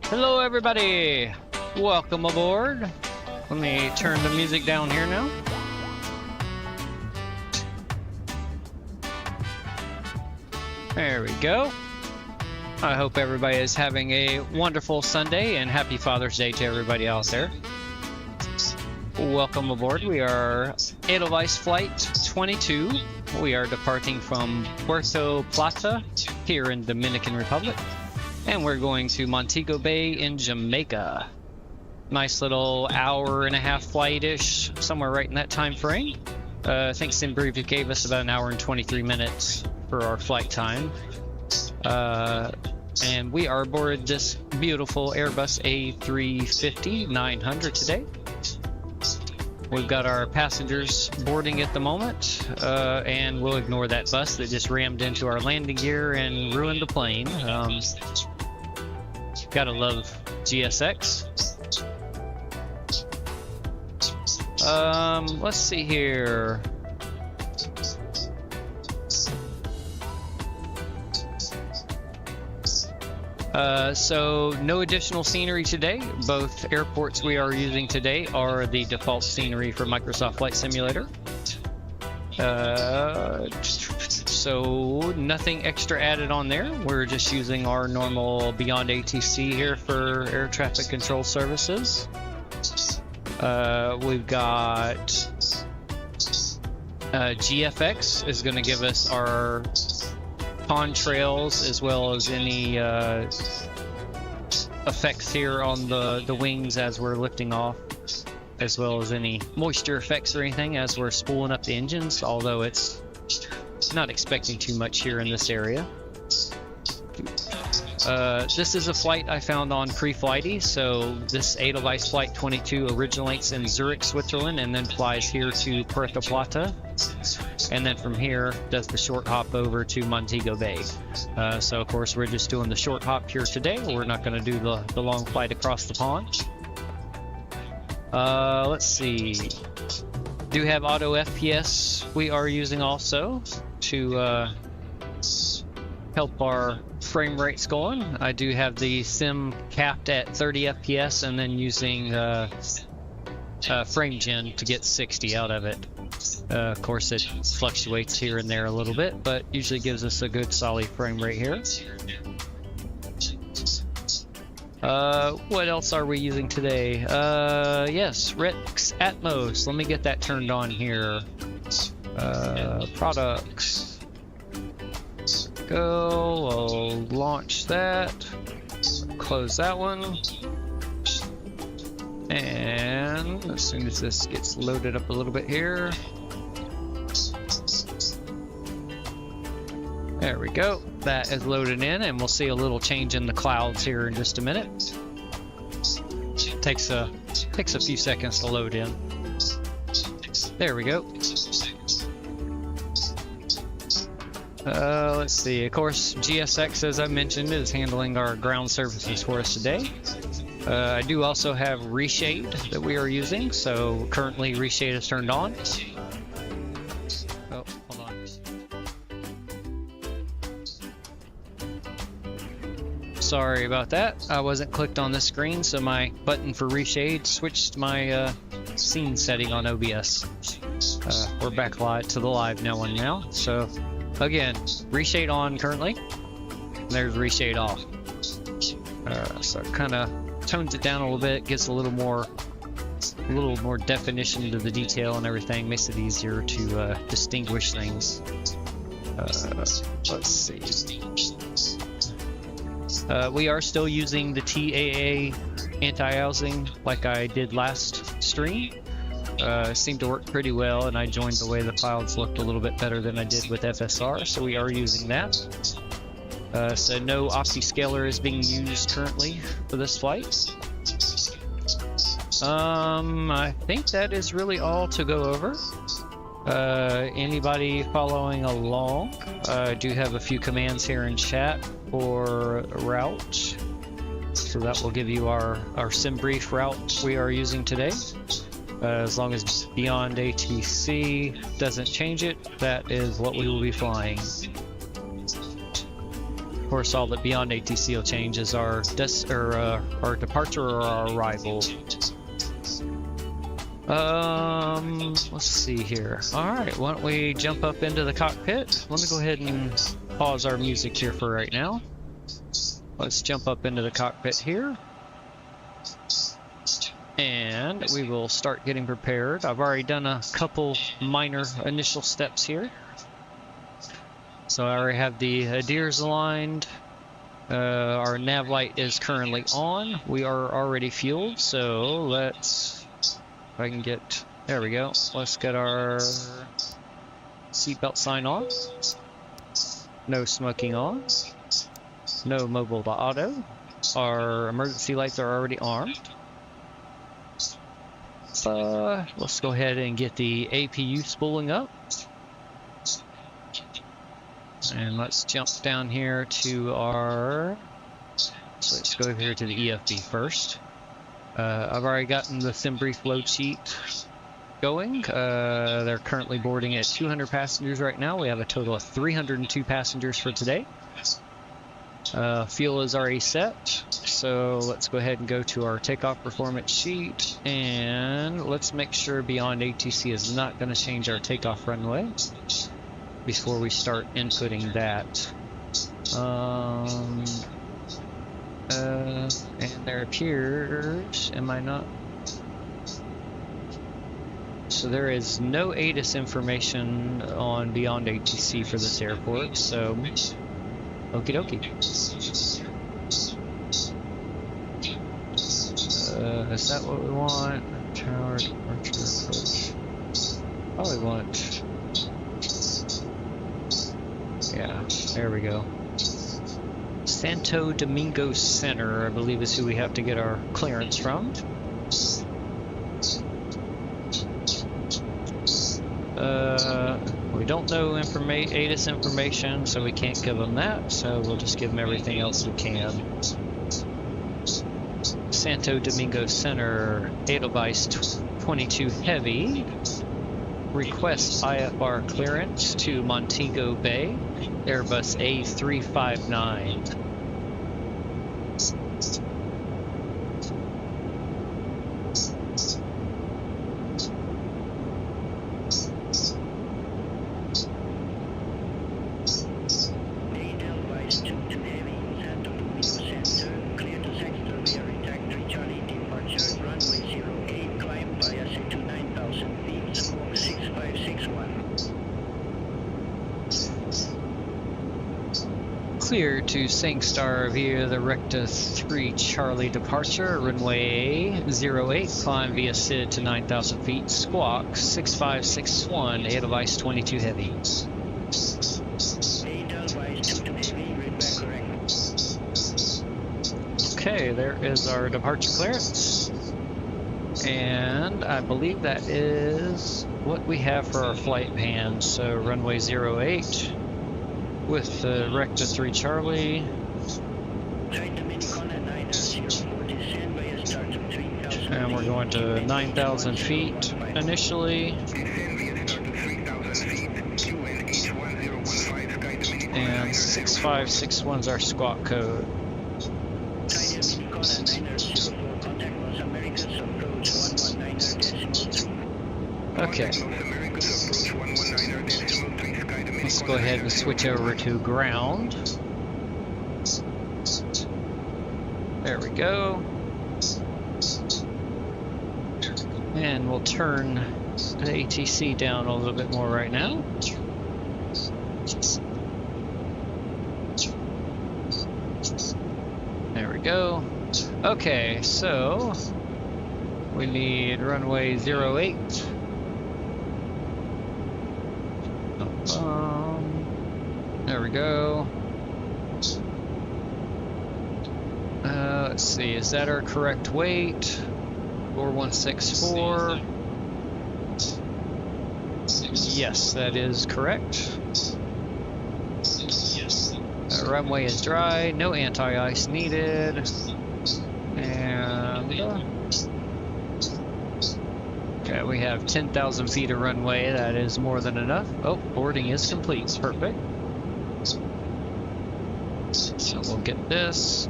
Hello everybody! Welcome aboard. Let me turn the music down here now. There we go. I hope everybody is having a wonderful Sunday and happy Father's Day to everybody out there. Welcome aboard. We are Edelweiss Flight 22. We are departing from Puerto Plata here in Dominican Republic. And we're going to Montego Bay in Jamaica. Nice little hour-and-a-half flight-ish, somewhere right in that time frame. I think SimBrief gave us about an hour and 23 minutes for our flight time. And we are aboard this beautiful Airbus A350-900 today. We've got our passengers boarding at the moment, and we'll ignore that bus that just rammed into our landing gear and ruined the plane. Gotta love GSX. Let's see here. So no additional scenery today. Both airports we are using today are the default scenery for Microsoft Flight Simulator. So nothing extra added on there. We're just using our normal Beyond ATC here for air traffic control services. We've got GFX is going to give us our contrails as well as any effects here on the wings as we're lifting off, as well as any moisture effects or anything as we're spooling up the engines, although it's not expecting too much here in this area. This is a flight I found on Preflighty, so this Edelweiss Flight 22 originates in Zurich, Switzerland, and then flies here to Puerto Plata, and then from here does the short hop over to Montego Bay. So of course we're just doing the short hop here today. We're not going to do the long flight across the pond. Let's see. Do have auto FPS we are using also to help our frame rates going. I do have the sim capped at 30 FPS and then using frame gen to get 60 out of it. Of course it fluctuates here and there a little bit, but usually gives us a good solid frame rate here. What else are we using today? Yes, Rex Atmos. Let me get that turned on here. Products. Go. I'll launch that. Close that one. And as soon as this gets loaded up a little bit here. There we go. That is loaded in, and we'll see a little change in the clouds here in just a minute. Takes a few seconds to load in. There we go. Let's see. Of course, GSX, as I mentioned, is handling our ground services for us today. I do also have reshade that we are using, so currently reshade is turned on. Oh, hold on. Sorry about that. I wasn't clicked on the screen, so my button for reshade switched my scene setting on OBS. We're back live to the live one now. So again, reshade on currently. There's reshade off. So it kind of tones it down a little bit, gets a little more definition to the detail and everything, makes it easier to distinguish things. Let's see. We are still using the TAA anti-housing like I did last stream. Seemed to work pretty well, and I joined the way the clouds looked a little bit better than I did with FSR, so we are using that. So no OptiScaler is being used currently for this flight. I think that is really all to go over. Anybody following along? I do have a few commands here in chat for route. So that will give you our SimBrief route we are using today. As long as Beyond ATC doesn't change it, that is what we will be flying. of course, all that beyond ATC will change is our departure or our arrival. Let's see here. Alright, why don't we jump up into the cockpit? Let me go ahead and pause our music here for right now. Let's jump up into the cockpit here. And we will start getting prepared. I've already done a couple minor initial steps here. So I already have the ADIRs aligned. Our nav light is currently on. We are already fueled, so let's, if I can get, there we go. Let's get our seatbelt sign on. No smoking on. No mobile to auto. Our emergency lights are already armed. Let's go ahead and get the APU spooling up. And let's jump down here to our, so let's go here to the EFB first. I've already gotten the SimBrief load sheet going. They're currently boarding at 200 passengers right now. We have a total of 302 passengers for today. Fuel is already set, so let's go ahead and go to our takeoff performance sheet, and let's make sure Beyond ATC is not going to change our takeoff runway before we start inputting that. And there appears, am I not? So there is no ATIS information on Beyond ATC for this airport, so okie dokie. Is that what we want? Tower departure approach. Probably want. Yeah, there we go. Santo Domingo Center, I believe, is who we have to get our clearance from. We don't know ATIS information, so we can't give them that, so we'll just give them everything else we can. Santo Domingo Center, Edelweiss 22 Heavy. Request IFR clearance to Montego Bay, Airbus A359. Clear to SingStar via the Recta 3 Charlie departure, runway 08, climb via SID to 9,000 feet, squawk 6561, Edelweiss 22 Heavy. Okay, there is our departure clearance. And I believe that is what we have for our flight pan. So runway 08 with the Recta 3 Charlie. And we're going to 9,000 feet initially. And 6561 is our squawk code. Okay. Let's go ahead and switch over to ground. There we go. And we'll turn the ATC down a little bit more right now. There we go. Okay, so we need runway 08. There we go. Let's see, is that our correct weight? 4164. Yes, that is correct. Runway is dry, no anti-ice needed. And okay, we have 10,000 feet of runway. That is more than enough. Oh, boarding is complete. Perfect. So we'll get this.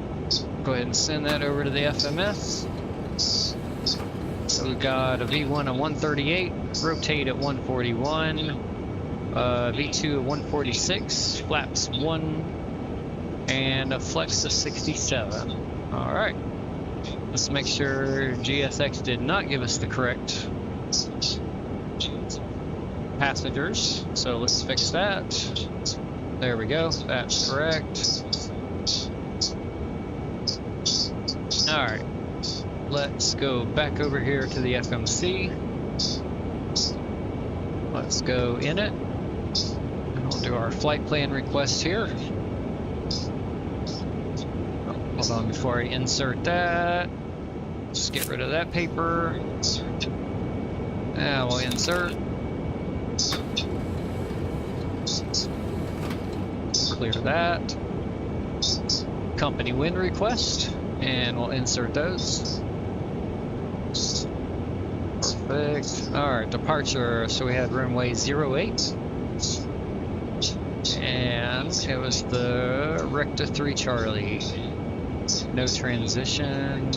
Go ahead and send that over to the FMS. So we've got a V1 at 138, rotate at 141, V2 at 146, flaps 1, and a flex to 67. All right. Let's make sure GSX did not give us the correct passengers. So let's fix that. There we go. That's correct. All right. Let's go back over here to the FMC. Let's go in it. And we'll do our flight plan request here. Oh, hold on before I insert that. Just get rid of that paper. Now we'll insert. Clear that. Company wind request. And we'll insert those. Perfect. Alright, departure. So we had runway 08. And it was the Recta 3 Charlie. No transition.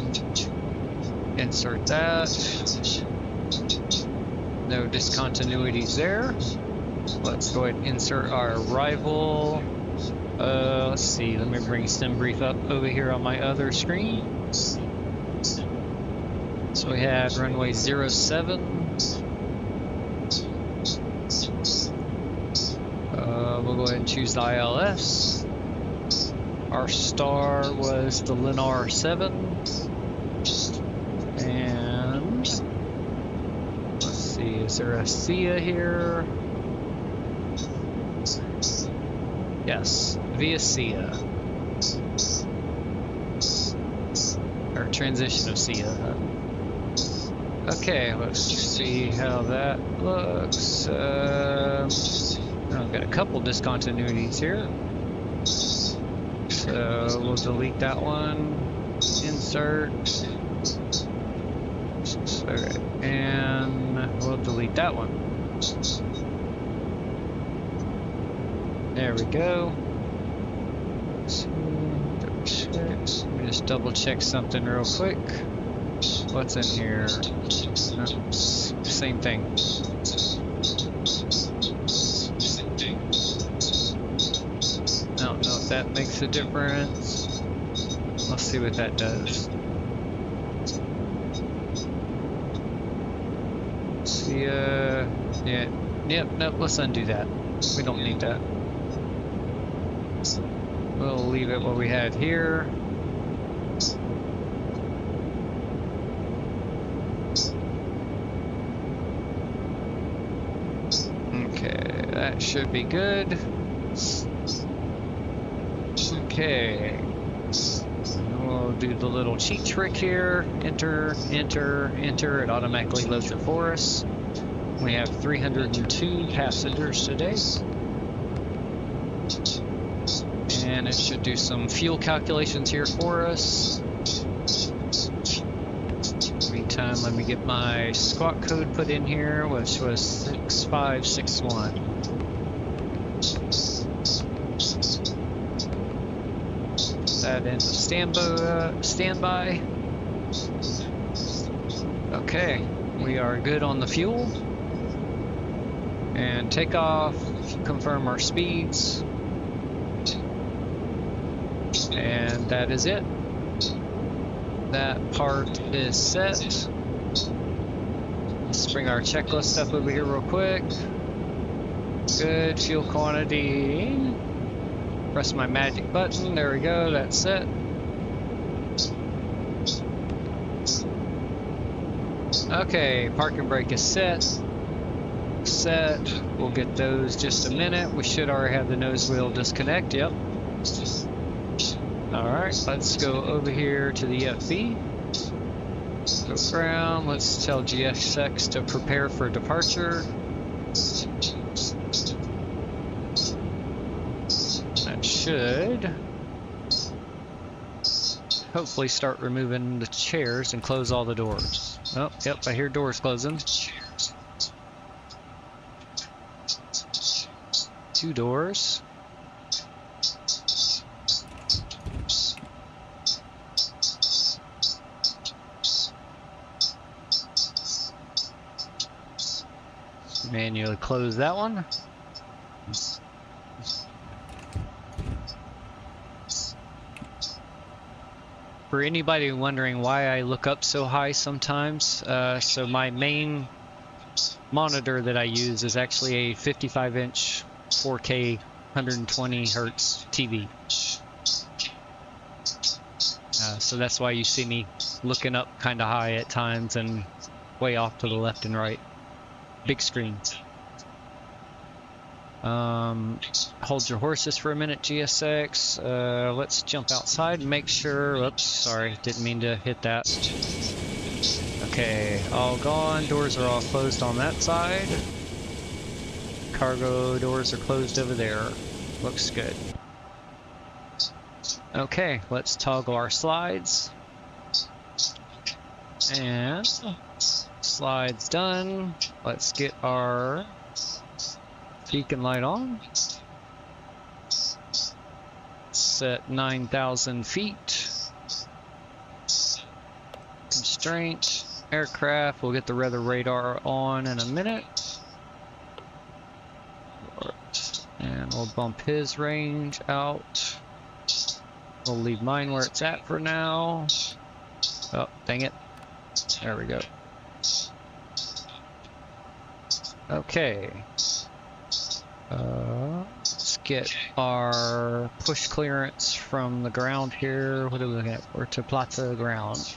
Insert that. No discontinuities there. Let's go ahead and insert our arrival. Let's see, let me bring SimBrief up over here on my other screen. So we had runway 07. We'll go ahead and choose the ILS. Our star was the Lennar 7. And let's see, is there a SIA here? Yes, via SIA. Or transition of SIA. Okay, let's see how that looks. I've got a couple discontinuities here. So we'll delete that one. Insert. And we'll delete that one. There we go. Let me just double check something real quick. What's in here? Same thing. I don't know if that makes a difference. Let's see what that does. See, yeah, yep, nope, let's undo that. We don't need that. We'll leave it what we had here. Okay, that should be good. Okay. We'll do the little cheat trick here. Enter, enter, enter. It automatically loads it for us. We have 302 passengers today. And it should do some fuel calculations here for us. Meantime, let me get my squawk code put in here, which was 6561. That into standby. Okay, we are good on the fuel. And takeoff, confirm our speeds. And that is it. That part is set. Let's bring our checklist up over here real quick. Good, fuel quantity. Press my magic button, there we go, that's set. Okay, parking brake is set. We'll get those just a minute. We should already have the nose wheel disconnect, yep. Alright, let's go over here to the FB. Go ground, let's tell GSX to prepare for departure. That should hopefully start removing the chairs and close all the doors. Oh, yep, I hear doors closing. 2 doors. Manually close that one. For anybody wondering why I look up so high sometimes, so my main monitor that I use is actually a 55-inch 4K 120 hertz TV. So that's why you see me looking up kind of high at times and way off to the left and right. Big screen. Hold your horses for a minute, GSX. Let's jump outside and make sure. Oops, sorry, didn't mean to hit that. Okay, all gone. Doors are all closed on that side. Cargo doors are closed over there. Looks good. Okay, let's toggle our slides. And slides done. Let's get our beacon light on. Set 9,000 feet. Constraint. Aircraft. We'll get the weather radar on in a minute. And we'll bump his range out. We'll leave mine where it's at for now. Oh, dang it. There we go. Okay. Let's get our push clearance from the ground here. What are we looking at? Puerto Plata ground.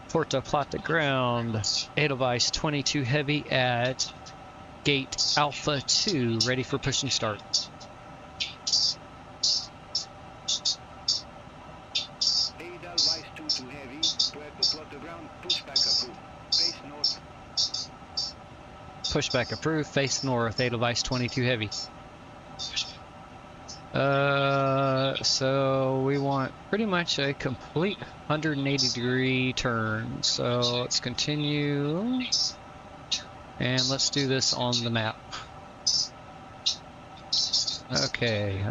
Puerto Plata ground. Edelweiss 22 heavy at gate Alpha 2, ready for push and start. Edelweiss 22 heavy, Puerto Plata ground, pushback approved. Face north. Pushback approved, face north, Edelweiss 22 heavy. So we want pretty much a complete 180-degree turn. So let's continue. And let's do this on the map. Okay,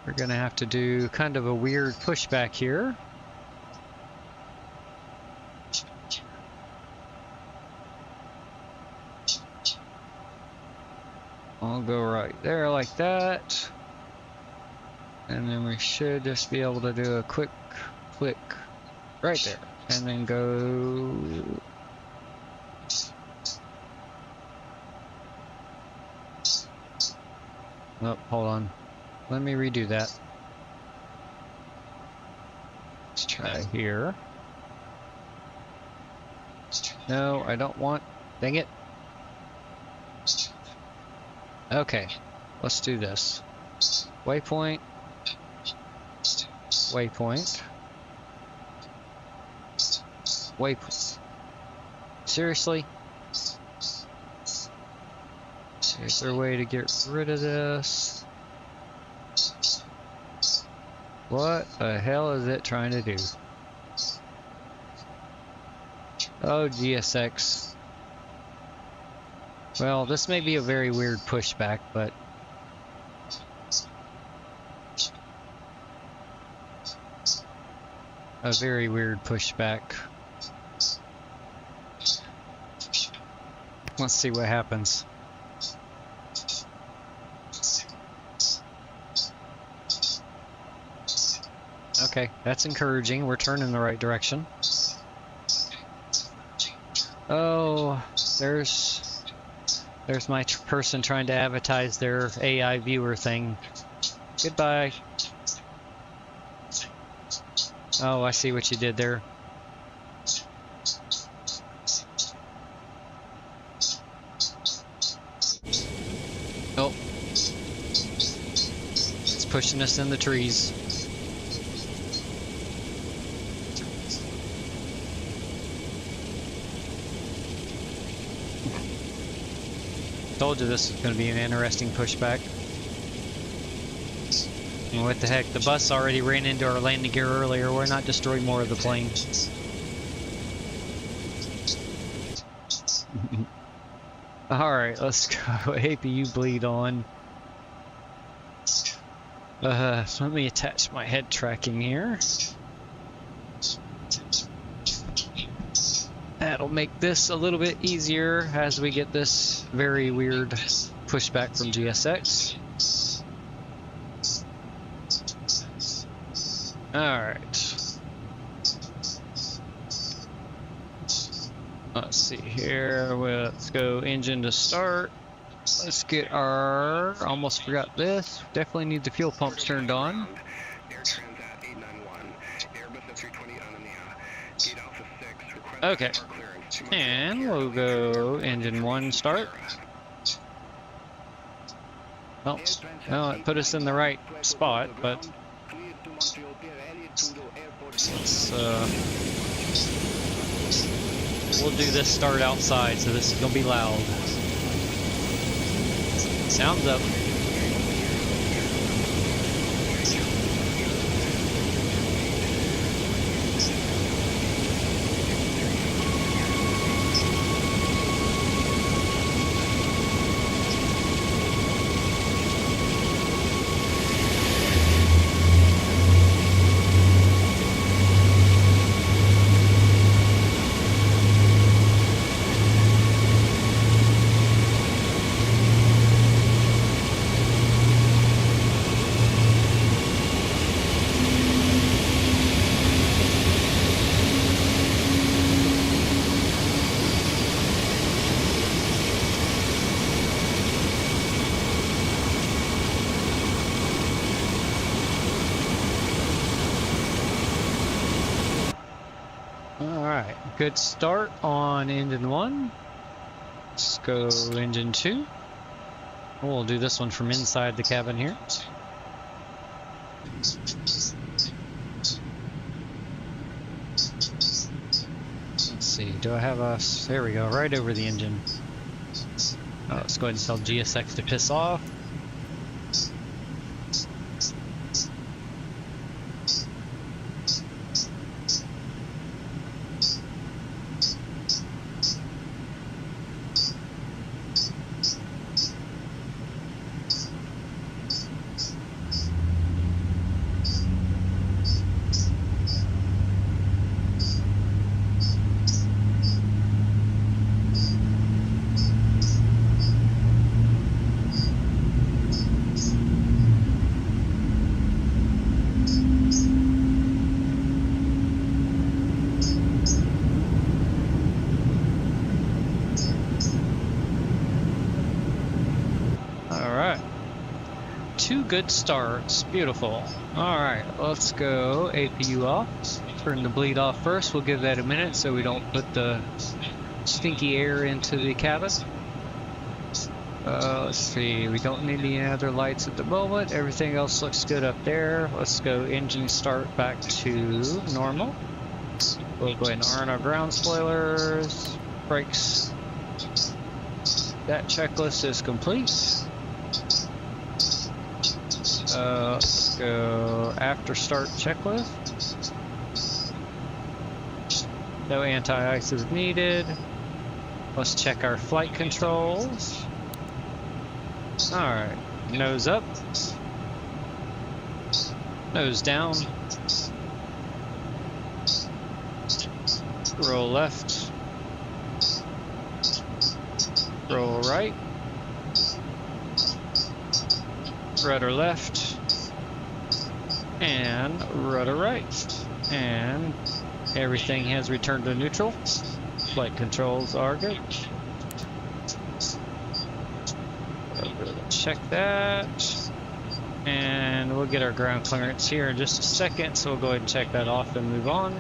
we're gonna have to do kind of a weird pushback here. I'll go right there like that. And then we should just be able to do a quick click right there. And then go... Oh, hold on. Let me redo that. Let's try here. No, I don't want... Dang it. Okay, let's do this. Waypoint. Waypoint. Waypoint. Seriously? So is there a way to get rid of this? What the hell is it trying to do? Oh, GSX. Well, this may be a very weird pushback, but... a very weird pushback. Let's see what happens. Okay, that's encouraging. We're turning the right direction. Oh, there's my person trying to advertise their AI viewer thing. Goodbye. Oh, I see what you did there. Oh. It's pushing us in the trees. Told you this was going to be an interesting pushback. And what the heck, the bus already ran into our landing gear earlier. Why not destroy more of the plane? Alright, let's go. APU bleed on. Let me attach my head tracking here. That'll make this a little bit easier as we get this very weird pushback from GSX. Alright. Let's see here. Let's go engine to start. Let's get our... Almost forgot this. Definitely need the fuel pumps turned on. Okay. And we'll go engine 1 start. Well, no, it put us in the right spot, but let's, we'll do this start outside, so this is gonna be loud. Sounds up. Alright, good start on engine 1. Let's go engine 2. We'll do this one from inside the cabin here. Let's see, do I have a... There we go, right over the engine. Oh, let's go ahead and tell GSX to piss off. Two good starts. Beautiful. Alright, let's go APU off. Turn the bleed off first. We'll give that a minute so we don't put the stinky air into the cabin. Let's see. We don't need any other lights at the moment. Everything else looks good up there. Let's go engine start back to normal. We'll go ahead and iron our ground spoilers. Brakes. That checklist is complete. Let's go after start checklist. No anti-ice is needed. Let's check our flight controls. Alright, nose up. Nose down. Roll left. Roll right. Rudder left, and rudder right, and everything has returned to neutral. Flight controls are good. Check that, and we'll get our ground clearance here in just a second, so we'll go ahead and check that off and move on.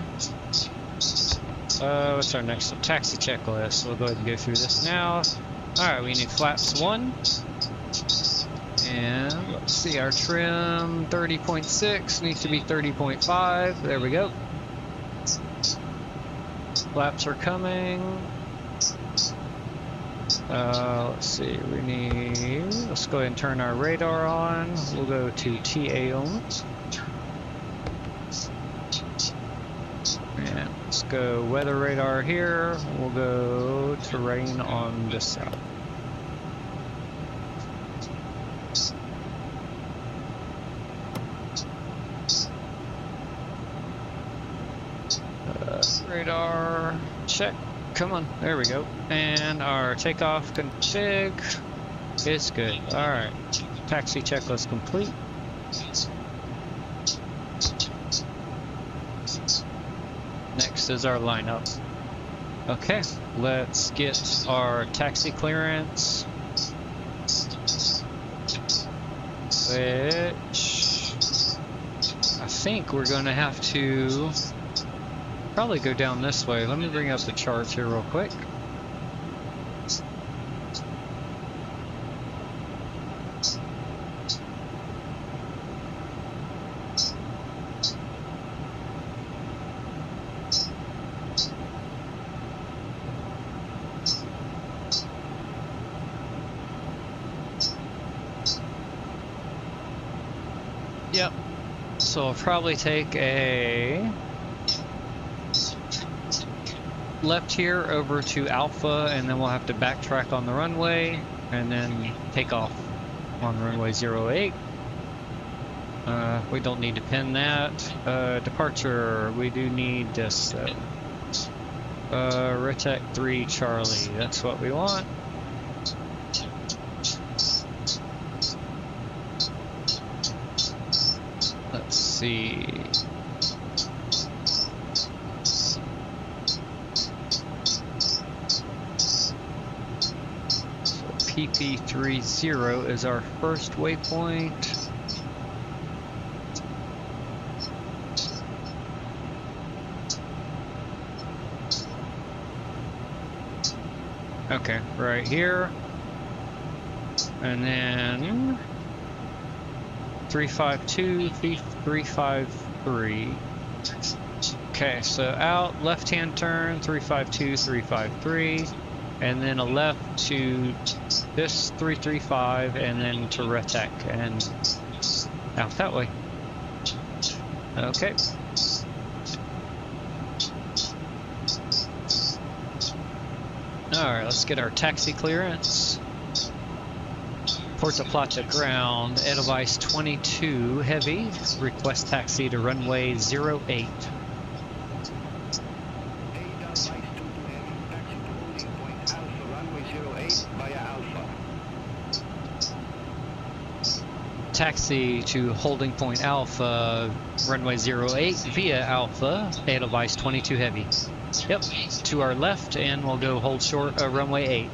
What's our next taxi checklist? We'll go ahead and go through this now. Alright, we need flaps 1. And let's see, our trim 30.6 needs to be 30.5. There we go. Flaps are coming. Let's see, let's go ahead and turn our radar on. We'll go to TA only. And let's go weather radar here. We'll go terrain on this side. Radar check. Come on, there we go. And our takeoff config is good. Alright, taxi checklist complete. Next is our lineup. Okay, let's get our taxi clearance, which I think we're going to have to probably go down this way. Let me bring up the charts here real quick. Yep. So I'll probably take a left here over to Alpha, and then we'll have to backtrack on the runway and then take off on runway 08. We don't need to pin that. Departure, we do need this though. Retec 3 Charlie, that's what we want. Let's see. PP30 is our first waypoint. Okay, right here. And then 352, 353. Okay, so out, left-hand turn, 352, 353. And then a left to this 335, and then to Retec, and out that way. Okay. Alright, let's get our taxi clearance. Puerto Plata ground, Edelweiss 22 heavy, request taxi to runway 08. Taxi to holding point Alpha, runway 08 via Alpha, Edelweiss 22 heavy. Yep, to our left, and we'll go hold short runway 8.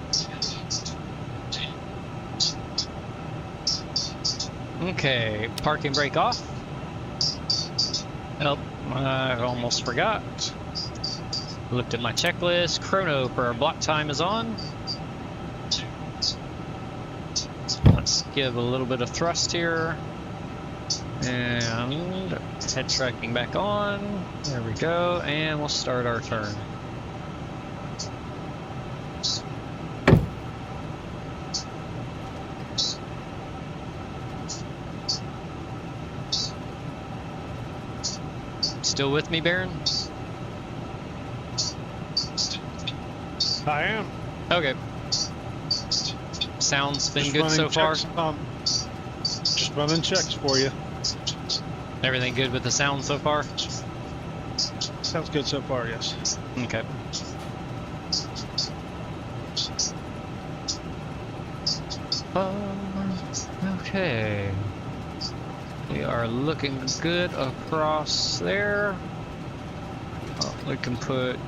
Okay, parking brake off. Oh, I almost forgot. Looked at my checklist. Chrono for our block time is on. Let's give a little bit of thrust here. And head tracking back on. There we go. And we'll start our turn. Still with me, Baron? I am. Okay. Sound's been good so far? Just running checks for you. Everything good with the sound so far? Sounds good so far, yes. Okay. Okay. We are looking good across there. Oh, we can put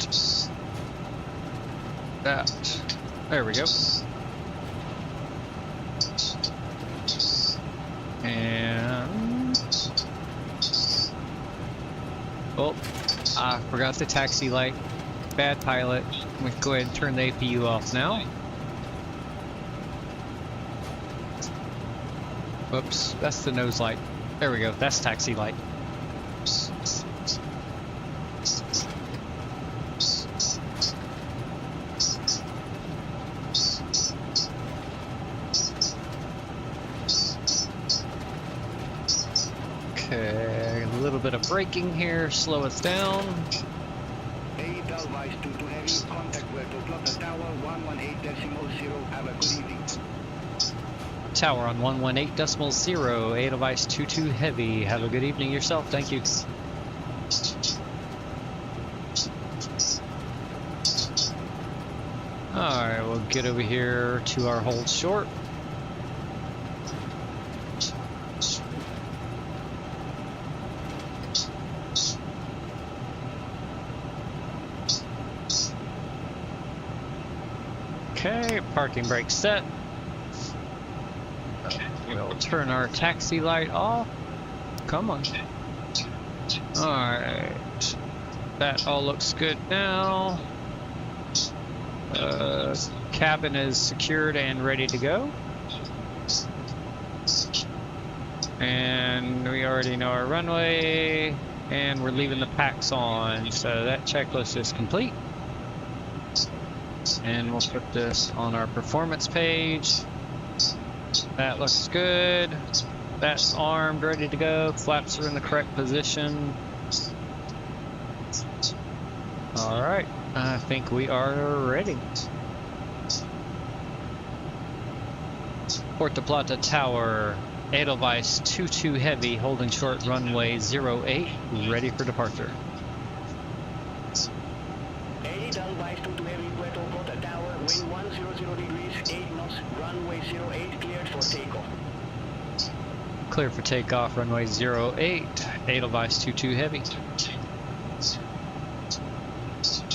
that. There we go. And oh, I forgot the taxi light. Bad pilot. We can go ahead and turn the APU off now. Whoops, that's the nose light. There we go, that's taxi light. Okay, a little bit of braking here, slow us down. Edelweiss 22 heavy, contact Puerto Plata Tower 118.0, have a good evening. Tower on 118.0, Edelweiss 22 heavy. Have a good evening yourself, thank you. Alright, we'll get over here to our hold short. Okay, parking brake set. We'll turn our taxi light off. Come on. Alright. That all looks good now. Cabin is secured and ready to go. And we already know our runway. And we're leaving the packs on. So that checklist is complete. And we'll put this on our performance page. That looks good. That's armed, ready to go. Flaps are in the correct position. Alright, I think we are ready. Puerto Plata Tower, Edelweiss 22 Heavy, holding short runway 08, ready for departure. Edelweiss 22 Heavy, Puerto Plata Tower, wind 100 degrees, 8 knots, runway 08, cleared for takeoff. Clear for takeoff, runway 08, Edelweiss 22 Heavy.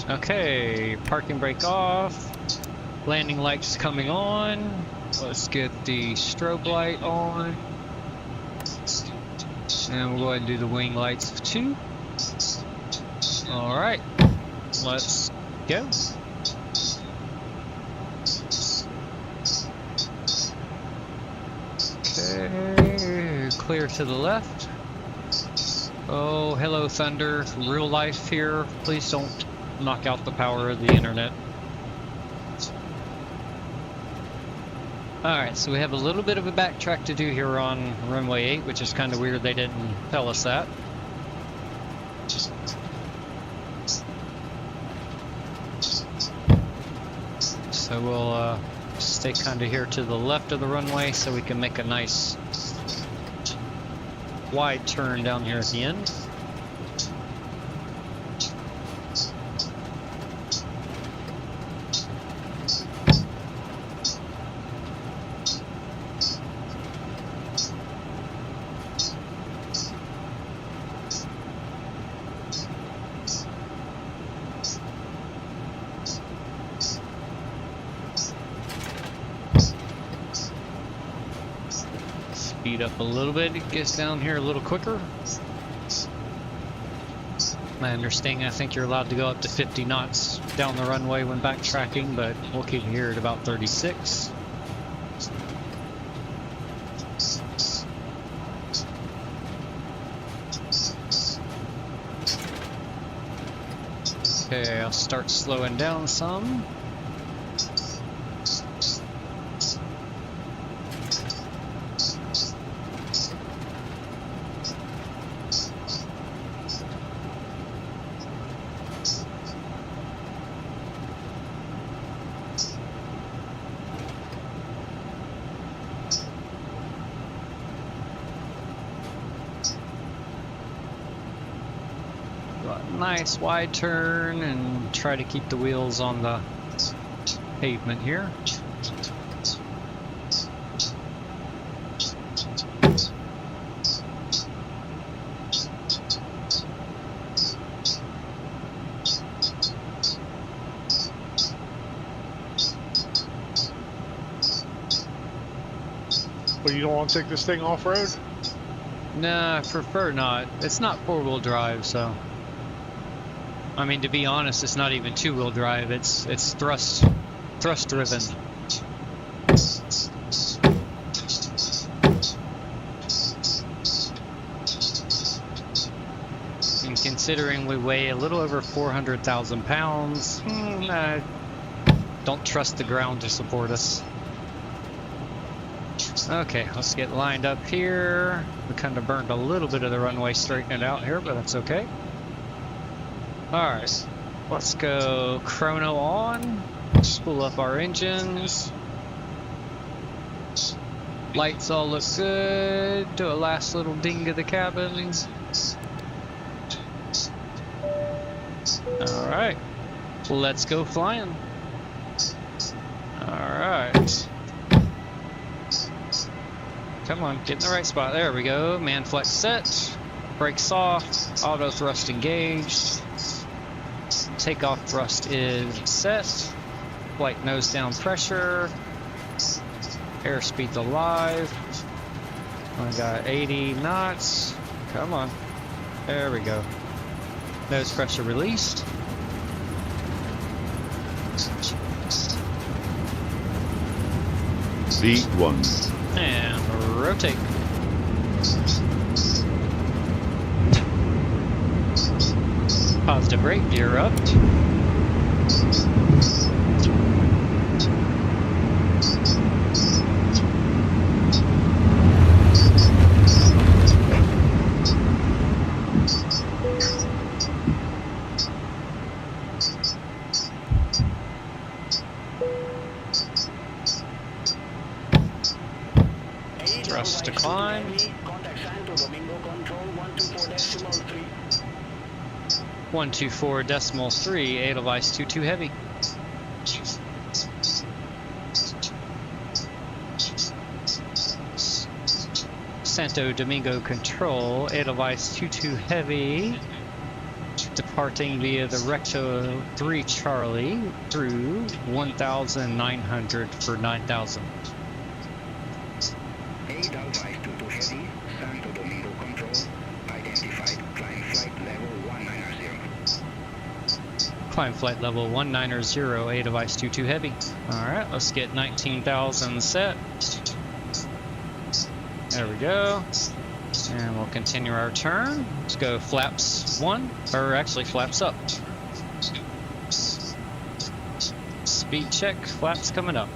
Okay, parking brake off, landing lights coming on. Let's get the strobe light on. And we'll go ahead and do the wing lights too. Alright, let's go. Okay, clear to the left. Oh, hello Thunder, real life here. Please don't knock out the power of the internet. Alright, so we have a little bit of a backtrack to do here on runway 8, which is kind of weird they didn't tell us that. So we'll stay kind of here to the left of the runway so we can make a nice wide turn down here at the end. Speed up a little bit, it gets down here a little quicker. My understanding, I think you're allowed to go up to 50 knots down the runway when backtracking, but we'll keep it here at about 36. Okay, I'll start slowing down some. Nice wide turn and try to keep the wheels on the pavement here. Well, you don't want to take this thing off-road? Nah, I prefer not. It's not four-wheel drive, so. I mean, to be honest, it's not even two-wheel drive. It's thrust driven. And considering we weigh a little over 400,000 pounds, I don't trust the ground to support us. Okay, let's get lined up here. We kind of burned a little bit of the runway straightening it out here, but that's okay. Alright, let's go chrono on, spool up our engines. Lights all look good. Do a last little ding of the cabins. Alright, let's go flying. Alright. Come on, get in the right spot. There we go. Man flex set. Brakes off. Auto thrust engaged. Takeoff thrust is set. Flight nose down pressure. Airspeed's alive. I got 80 knots. Come on. There we go. Nose pressure released. V1. And rotate. Positive brake, gear up. Thrust decline. Contact sign to Domingo Control 124.3. 124.3, Edelweiss 22 heavy. Santo Domingo Control, Edelweiss 22 heavy. Departing via the Recto 3 Charlie through 1,900 for 9,000. Edelweiss 22 heavy, Santo Domingo Control, identified climb flight level 190. Climb flight level 190, Edelweiss 22 heavy. Alright, let's get 19,000 set. There we go. And we'll continue our turn. Let's go flaps 1, or actually flaps up. Speed check, flaps coming up.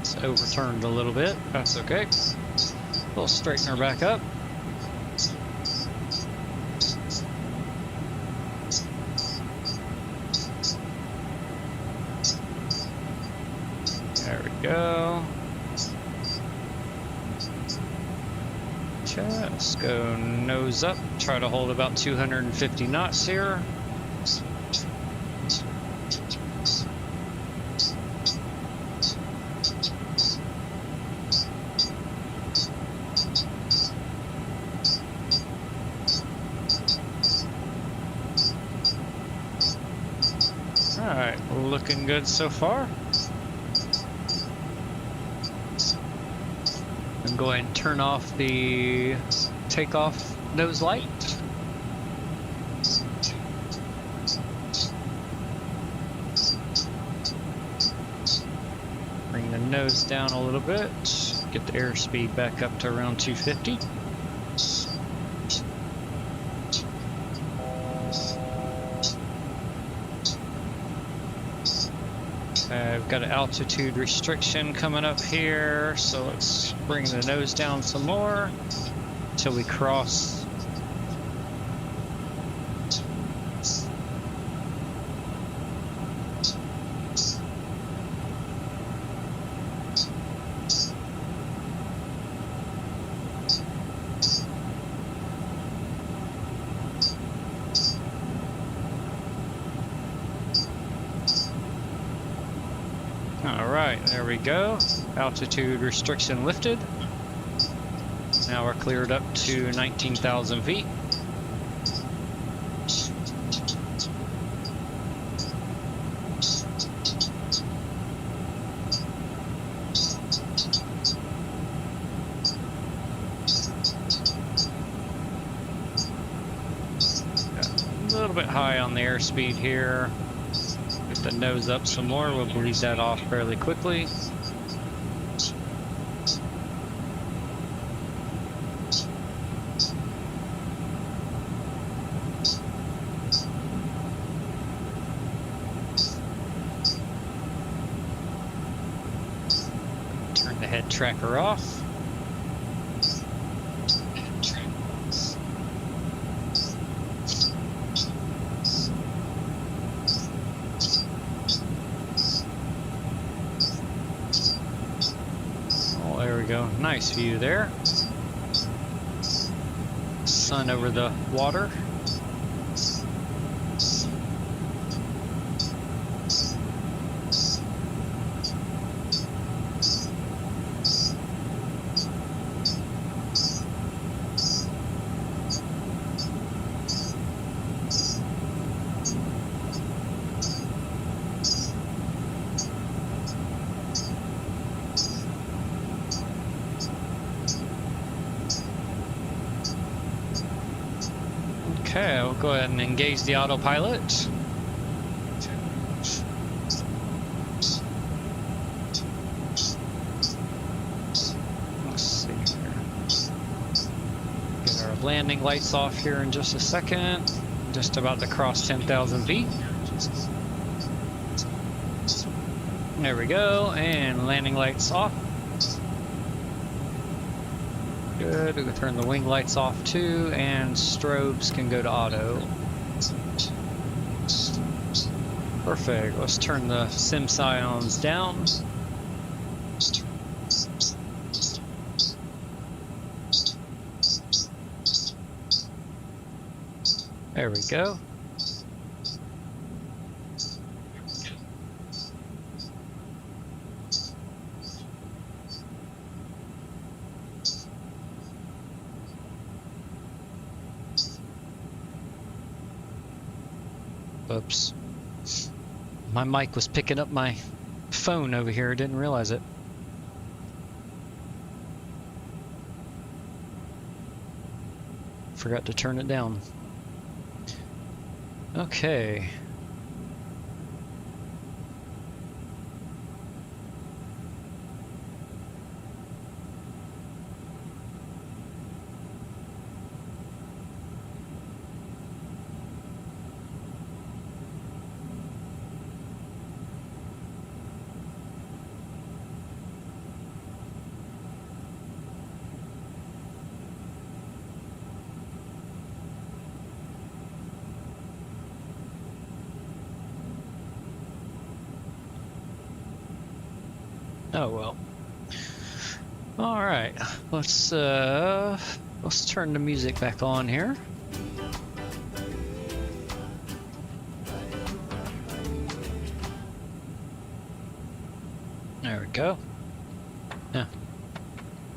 It's overturned a little bit, that's okay. We'll straighten her back up. There we go. Just go nose up. Try to hold about 250 knots here. Alright, looking good so far. I'm going to turn off the takeoff nose light. Bring the nose down a little bit. Get the airspeed back up to around 250. I've got an altitude restriction coming up here, so let's bring the nose down some more until we cross. Alright, there we go. Altitude restriction lifted. Now we're cleared up to 19,000 feet. Got a little bit high on the airspeed here. Get the nose up some more, we'll bleed that off fairly quickly. Turn the head tracker off. There we go, nice view there. sun over the water. Okay, we'll go ahead and engage the autopilot. Let's see here. Get our landing lights off here in just a second. Just about to cross 10,000 feet. There we go, and landing lights off. Good, we can turn the wing lights off too, and strobes can go to auto. Perfect, let's turn the sim scions down. There we go. Oops. My mic was picking up my phone over here, didn't realize it. Forgot to turn it down. Okay. Oh well. All right, let's turn the music back on here. There we go. Yeah.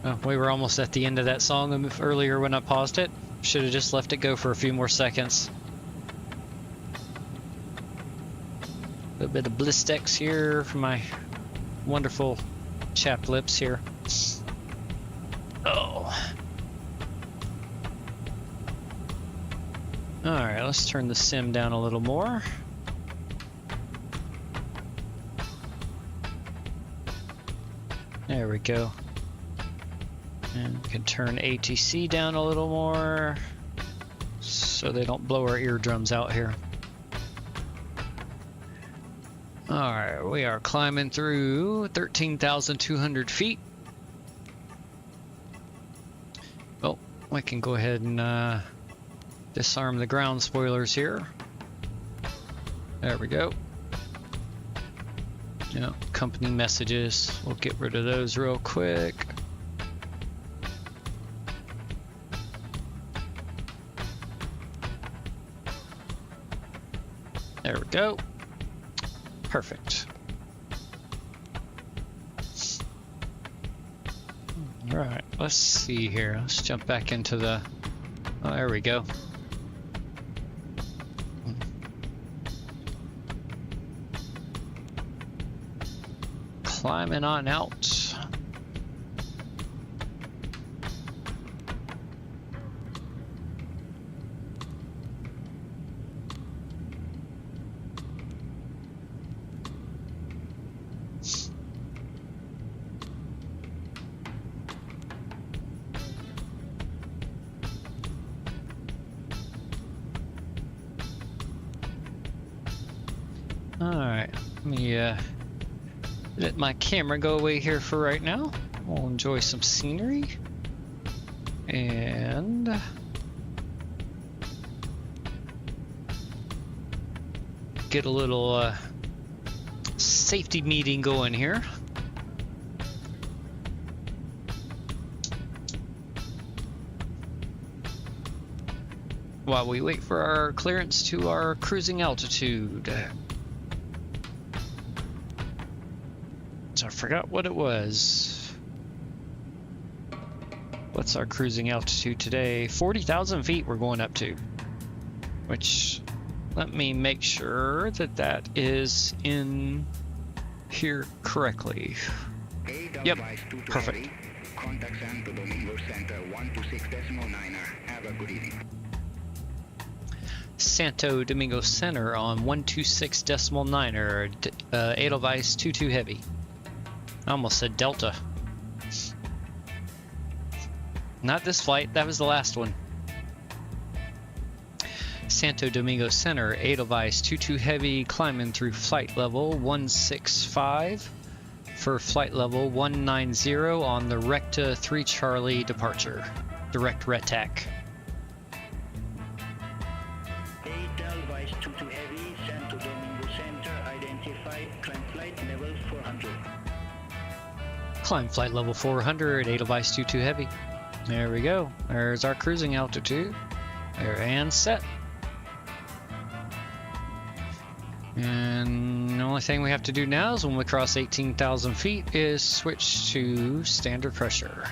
Oh, we were almost at the end of that song earlier when I paused it. Should have just left it go for a few more seconds. A little bit of Blistex here for my wonderful chapped lips here. Oh. Alright, let's turn the sim down a little more. There we go. And we can turn ATC down a little more so they don't blow our eardrums out here. Alright, we are climbing through 13,200 feet. Well, we can go ahead and disarm the ground spoilers here. There we go. Yeah, company messages. We'll get rid of those real quick. There we go. Perfect. All right, let's see here. Let's jump back into the... Oh, there we go. Climbing on out. Alright, let me let my camera go away here for right now. We'll enjoy some scenery. And get a little safety meeting going here. while we wait for our clearance to our cruising altitude. So I forgot what it was. What's our cruising altitude today? 40,000 feet we're going up to. Which, let me make sure that that is in here correctly. Yep, perfect. Contact Santo Domingo Center 126.9er. Have a good evening. Santo Domingo Center on 126.9er, Edelweiss 22 Heavy. I almost said Delta. Not this flight, that was the last one. Santo Domingo Center, Edelweiss 22 Heavy, climbing through flight level 165 for flight level 190 on the Recta 3 Charlie departure. Direct RETAC. Edelweiss 22 Heavy, Santo Domingo Center, identified, climb flight level 400. Climb flight level 400, Edelweiss 22 Heavy. There we go. There's our cruising altitude. There and set. And the only thing we have to do now is when we cross 18,000 feet is switch to standard pressure.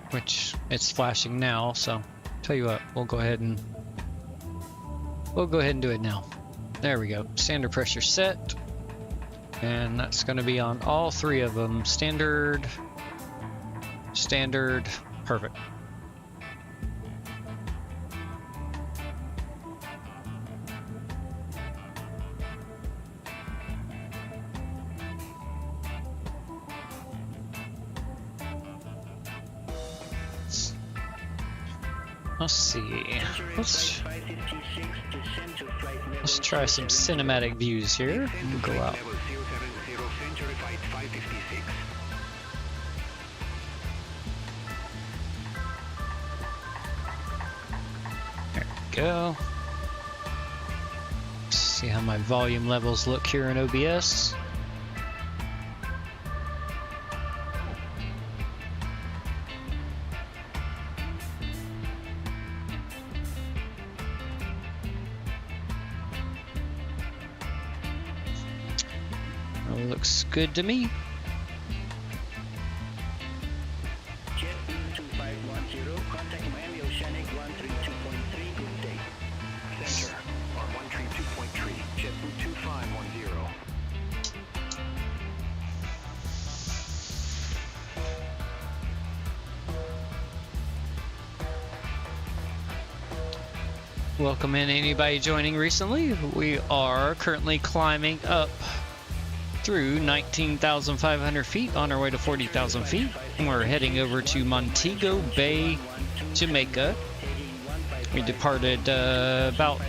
Which it's flashing now, so tell you what, we'll go ahead and do it now. There we go. Standard pressure set. And that's going to be on all three of them. Standard, standard, perfect. Let's see. Let's try some cinematic views here. We'll go out. There we go. See how my volume levels look here in OBS. Looks good to me. JetBlue 2510, contact Miami Oceanic 132.3, good day. Center on 132.3, JetBlue 2510. Welcome in anybody joining recently. We are currently climbing up through 19,500 feet on our way to 40,000 feet. And we're heading over to Montego Bay, Jamaica. We departed about,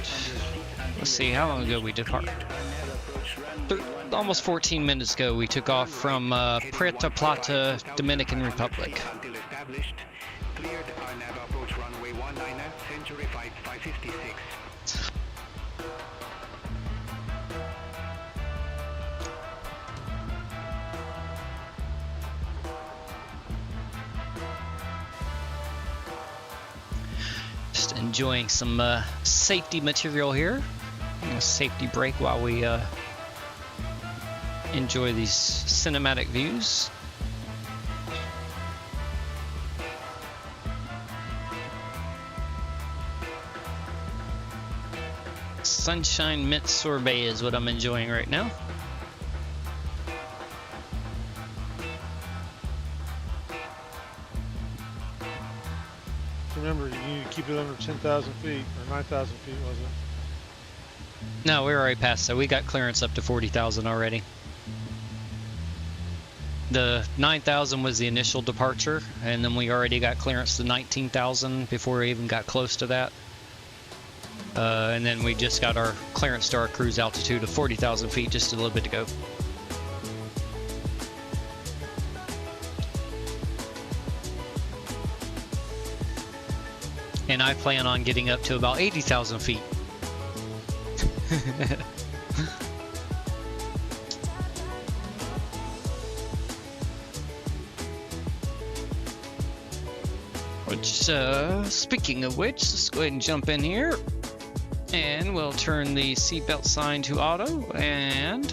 let's see, how long ago we departed? Almost 14 minutes ago we took off from Puerto Plata, Dominican Republic. Cleared our nav approach runway 19er, Century 556. Just enjoying some safety material here. A safety break while we enjoy these cinematic views. Sunshine mint sorbet is what I'm enjoying right now. Remember, you need to keep it under 10,000 feet, or 9,000 feet, was it? No, we're already past that. We got clearance up to 40,000 already. The 9,000 was the initial departure, and then we already got clearance to 19,000 before we even got close to that. And then we just got our clearance to our cruise altitude of 40,000 feet just a little bit ago. And I plan on getting up to about 80,000 feet. Which, speaking of which, let's go ahead and jump in here. And we'll turn the seatbelt sign to auto, and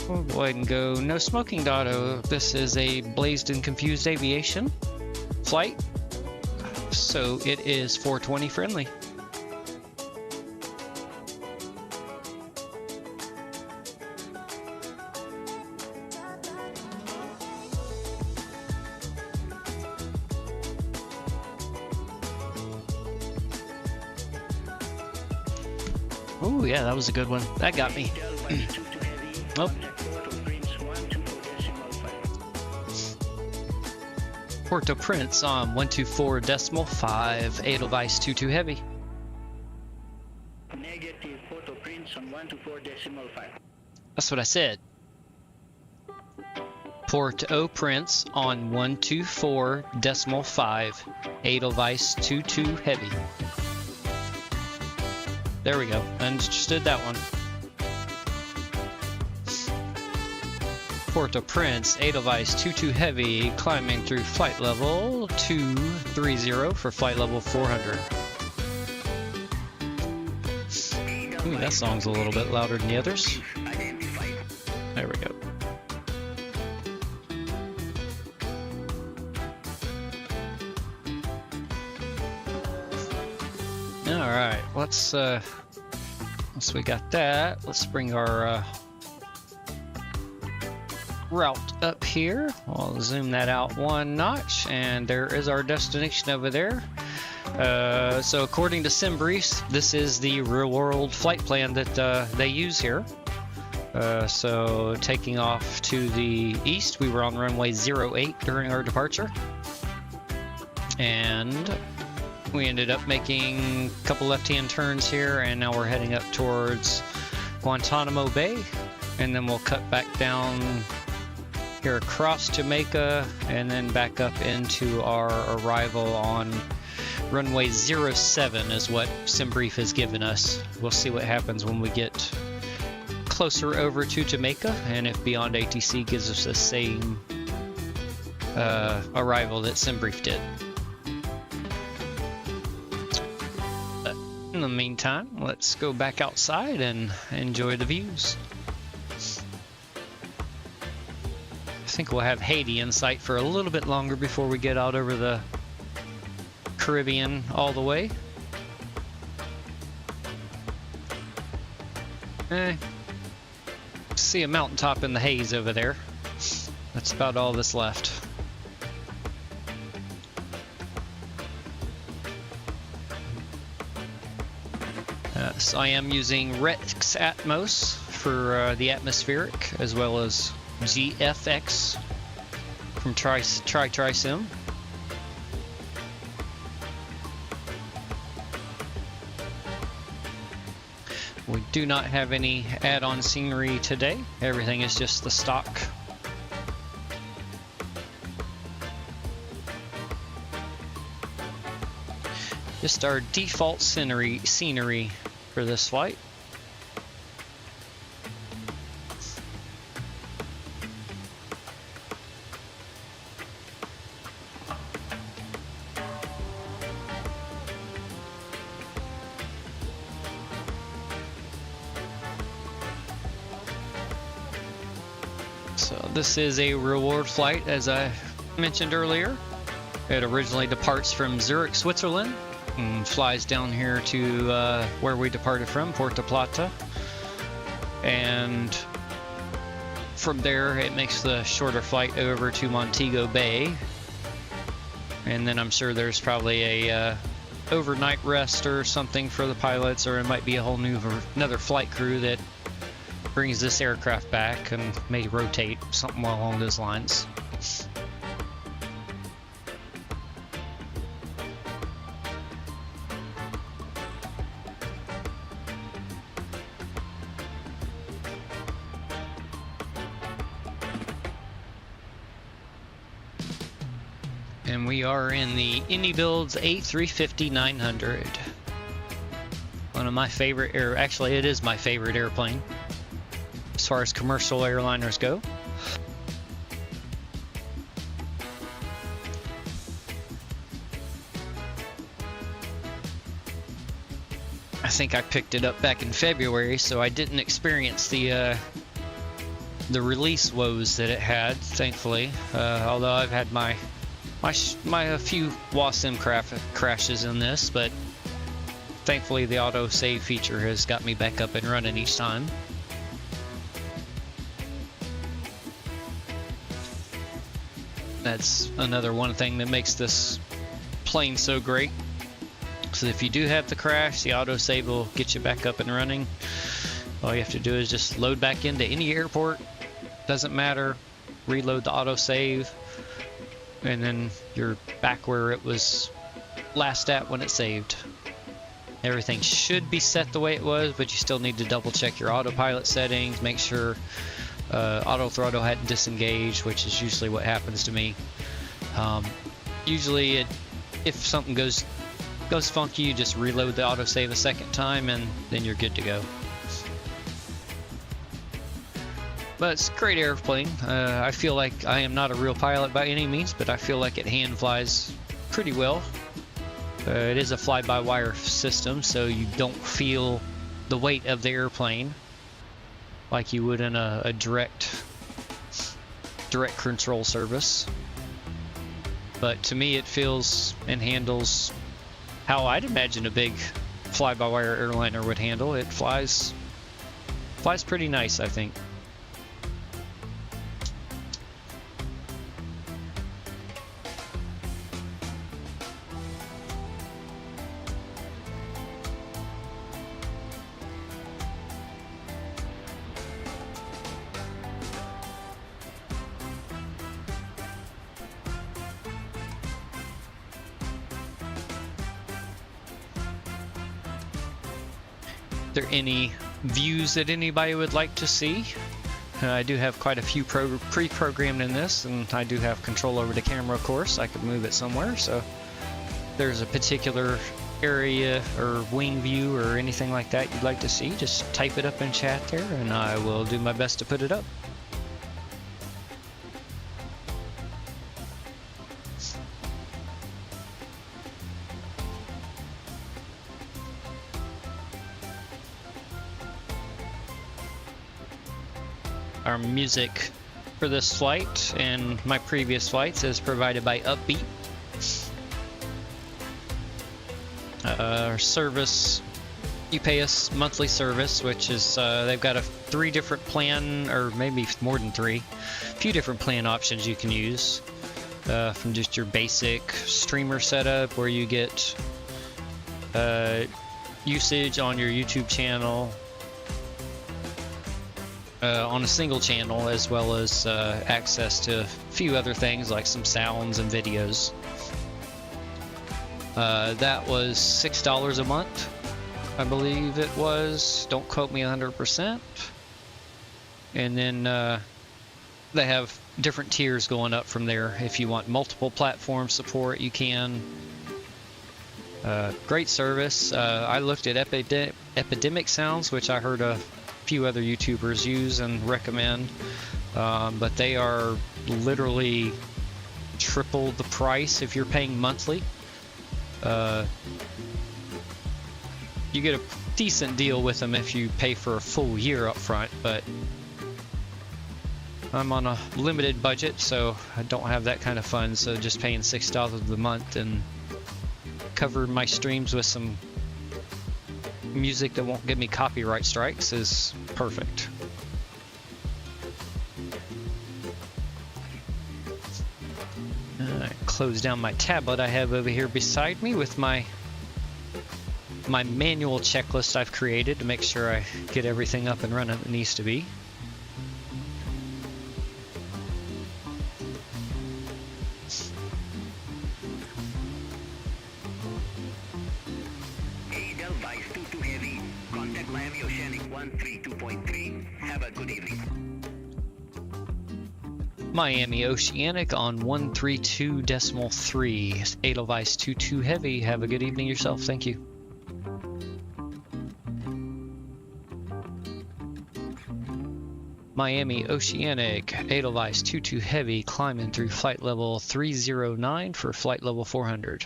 we'll go ahead and go no smoking to auto. This is a Blazed and Confused Aviation flight, so it is 420 friendly. Oh yeah, that was a good one. That got me. Oh. Puerto Prince on 124.5, Edelweiss 22 heavy. Negative Puerto Prince on 124.5. That's what I said. Puerto Prince on 124.5, Edelweiss 22 heavy. There we go. Understood that one. Puerto Prince, Edelweiss 22 heavy, climbing through flight level 230 for flight level 400. Ooh, that song's a little bit louder than the others. There we go. All right, let's once we got that, let's bring our route up here. I'll zoom that out one notch, and there is our destination over there. So according to SimBriefs, this is the real-world flight plan that they use here. So taking off to the east, we were on runway 08 during our departure, and we ended up making a couple left-hand turns here, and now we're heading up towards Guantanamo Bay, and then we'll cut back down here across Jamaica, and then back up into our arrival on runway 07 is what SimBrief has given us. We'll see what happens when we get closer over to Jamaica, and if Beyond ATC gives us the same arrival that SimBrief did. In the meantime, let's go back outside and enjoy the views. I think we'll have Haiti in sight for a little bit longer before we get out over the Caribbean all the way. See a mountaintop in the haze over there. That's about all that's left. So I am using Rex Atmos for the atmospheric, as well as GFX from TriSim. We do not have any add-on scenery today. Everything is just the stock. Just our default scenery for this flight. So this is a reward flight, as I mentioned earlier. It originally departs from Zurich, Switzerland, and flies down here to where we departed from, Puerto Plata, and from there it makes the shorter flight over to Montego Bay, and then I'm sure there's probably a overnight rest or something for the pilots, or it might be a whole another flight crew that brings this aircraft back and may rotate, something along those lines. And we are in the Inibuilds A350-900. One of my favorite actually it is my favorite airplane as far as commercial airliners go. think I picked it up back in February, so I didn't experience the release woes that it had, thankfully. Although I've had my a few WASM crashes in this, but thankfully the auto save feature has got me back up and running each time. That's another one thing that makes this plane so great. So if you do have the crash, the auto save will get you back up and running. All you have to do is just load back into any airport, doesn't matter, reload the auto save, and then you're back where it was last at when it saved. Everything should be set the way it was, but you still need to double check your autopilot settings, make sure auto throttle hadn't disengaged, which is usually what happens to me. Usually if something goes funky, you just reload the autosave a second time and then you're good to go. But it's a great airplane. I feel like I am not a real pilot by any means, but I feel like it hand flies pretty well. It is a fly-by-wire system, so you don't feel the weight of the airplane like you would in a direct control service. But to me, it feels and handles how I'd imagine a big fly-by-wire airliner would handle. It flies pretty nice, I think. Are there any views that anybody would like to see? I do have quite a few pre-programmed in this, and I do have control over the camera, of course. I could move it somewhere, so if there's a particular area or wing view or anything like that you'd like to see, just type it up in chat there and I will do my best to put it up. Our music for this flight and my previous flights is provided by Upbeat. Our service, you pay us monthly service, which is they've got 3 different plan, or maybe more than 3, a few different plan options you can use. From just your basic streamer setup, where you get usage on your YouTube channel on a single channel, as well as access to a few other things like some sounds and videos. That was $6 a month, I believe it was. Don't quote me 100%. And then they have different tiers going up from there. If you want multiple platform support, you can. Great service. I looked at Epidemic Sounds, which I heard a few other YouTubers use and recommend, but they are literally triple the price if you're paying monthly. You get a decent deal with them if you pay for a full year up front, but I'm on a limited budget, so I don't have that kind of fun, so just paying $6 a month and cover my streams with some music that won't give me copyright strikes is perfect. Close down my tablet I have over here beside me with my manual checklist I've created to make sure I get everything up and running that needs to be. Edelweiss 22 Heavy, contact Miami Oceanic 132.3. Have a good evening. Miami Oceanic on 132.3. Edelweiss 22 Heavy. Have a good evening yourself. Thank you. Miami Oceanic, Edelweiss 22 Heavy, climbing through flight level 309 for flight level 400.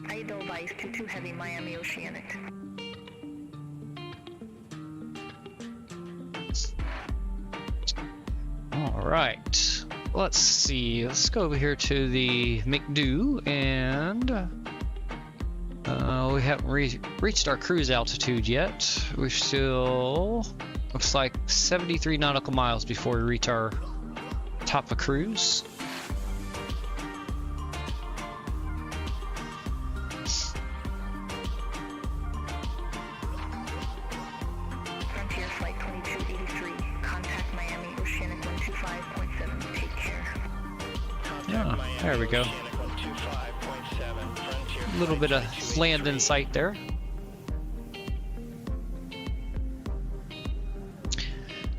Edelweiss 22 Heavy, Miami Oceanic. All right. Let's see. Let's go over here to the McDo, and we haven't reached our cruise altitude yet. We're still, looks like 73 nautical miles before we reach our top of cruise. Frontier Flight 2283, contact Miami Oceanic 125.7, take care. Yeah, there we go. A little bit of land in sight there.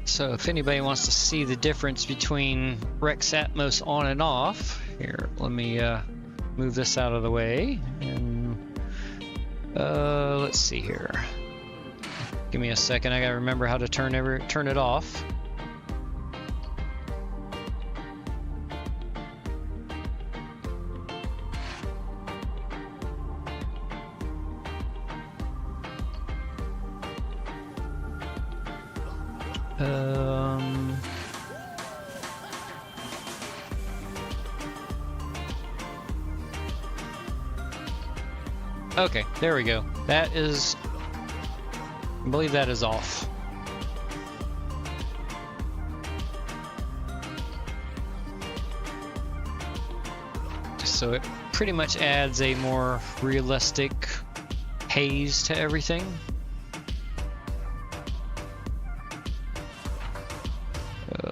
So if anybody wants to see the difference between Rex Atmos on and off, here, let me move this out of the way, and let's see here. Give me a second, I gotta remember how to turn it off. Okay, there we go. That is, I believe that is off. So it pretty much adds a more realistic haze to everything.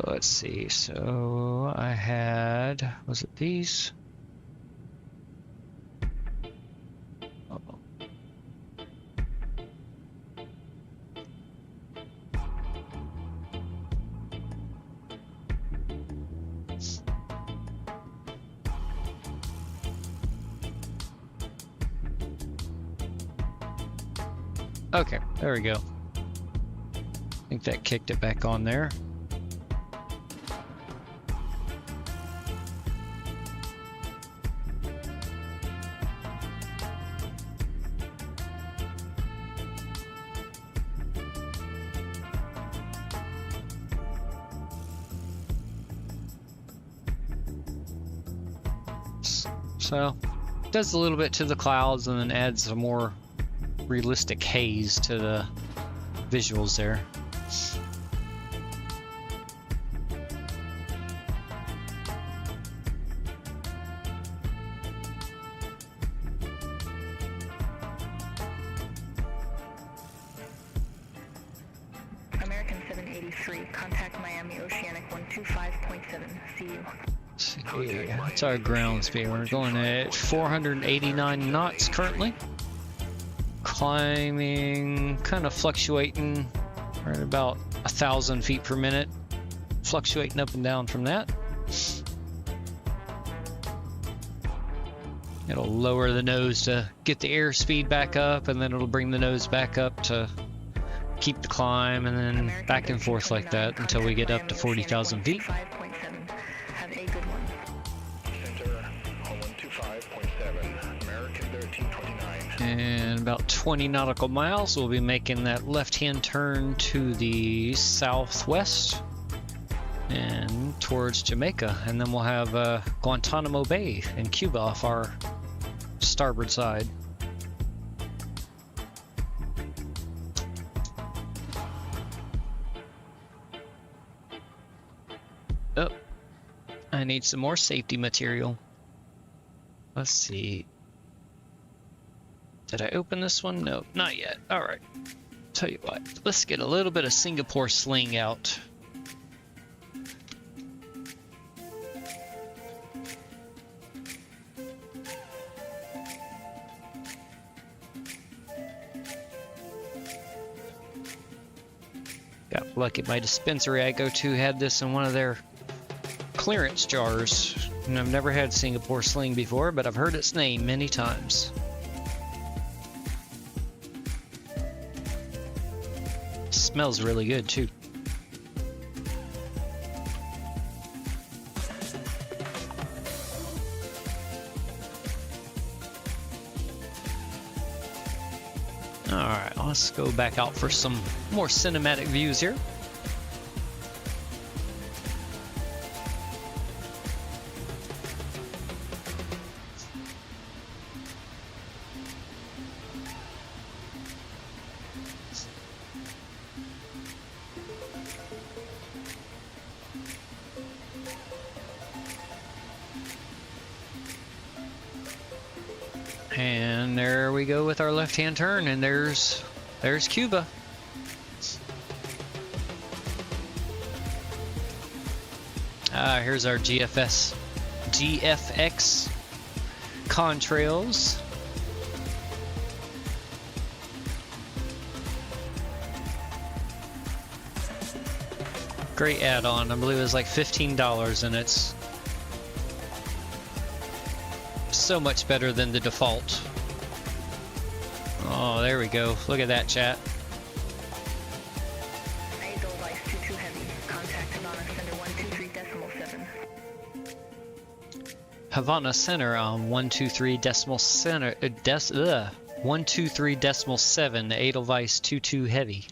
Let's see, so I had, was it these? Okay, there we go. I think that kicked it back on there. So, does a little bit to the clouds and then adds a more realistic haze to the visuals there. American 783, contact Miami Oceanic 125.7, see you. That's our ground speed. We're going at 489 knots currently. Climbing, kind of fluctuating. We're at about 1,000 feet per minute. Fluctuating up and down from that. It'll lower the nose to get the airspeed back up, and then it'll bring the nose back up to keep the climb, and then back and forth like that until we get up to 40,000 feet. Have a good one. Center 125.7, American 1329. And about 20 nautical miles, we'll be making that left-hand turn to the southwest and towards Jamaica, and then we'll have Guantanamo Bay in Cuba off our starboard side. Oh, I need some more safety material. Let's see. Did I open this one? No, not yet. All right. Tell you what, let's get a little bit of Singapore sling out. Got lucky my dispensary I go to had this in one of their clearance jars. And I've never had Singapore sling before, but I've heard its name many times. Smells really good too. Let's go back out for some more cinematic views here. And there we go with our left-hand turn, and there's Cuba. Here's our GFX contrails. Great add-on. I believe it was like $15, and it's so much better than the default. Oh, there we go. Look at that, chat. Edelweiss 22 Heavy. Contact Havana Center 123.7. Havana Center on 123.7. Edelweiss 22 Heavy.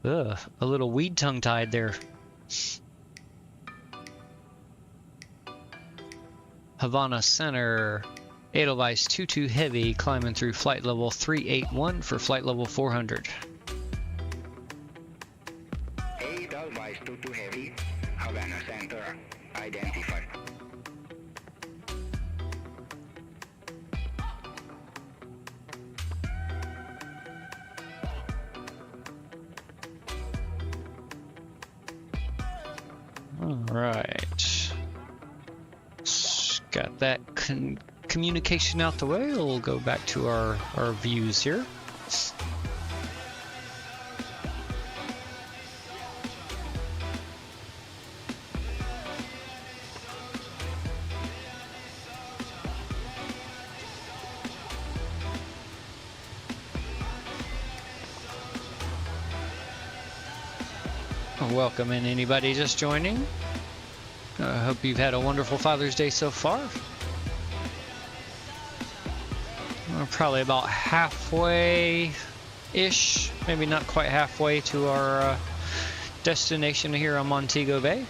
Ugh, a little weed tongue tied there. Havana Center, Edelweiss 22 Heavy, climbing through flight level 381 for flight level 400. Edelweiss 22 Heavy, Havana Center, identified. All right. Got that communication out the way. We'll go back to our views here. Welcome in anybody just joining. I hope you've had a wonderful Father's Day so far. We're probably about halfway-ish, maybe not quite halfway to our destination here on Montego Bay.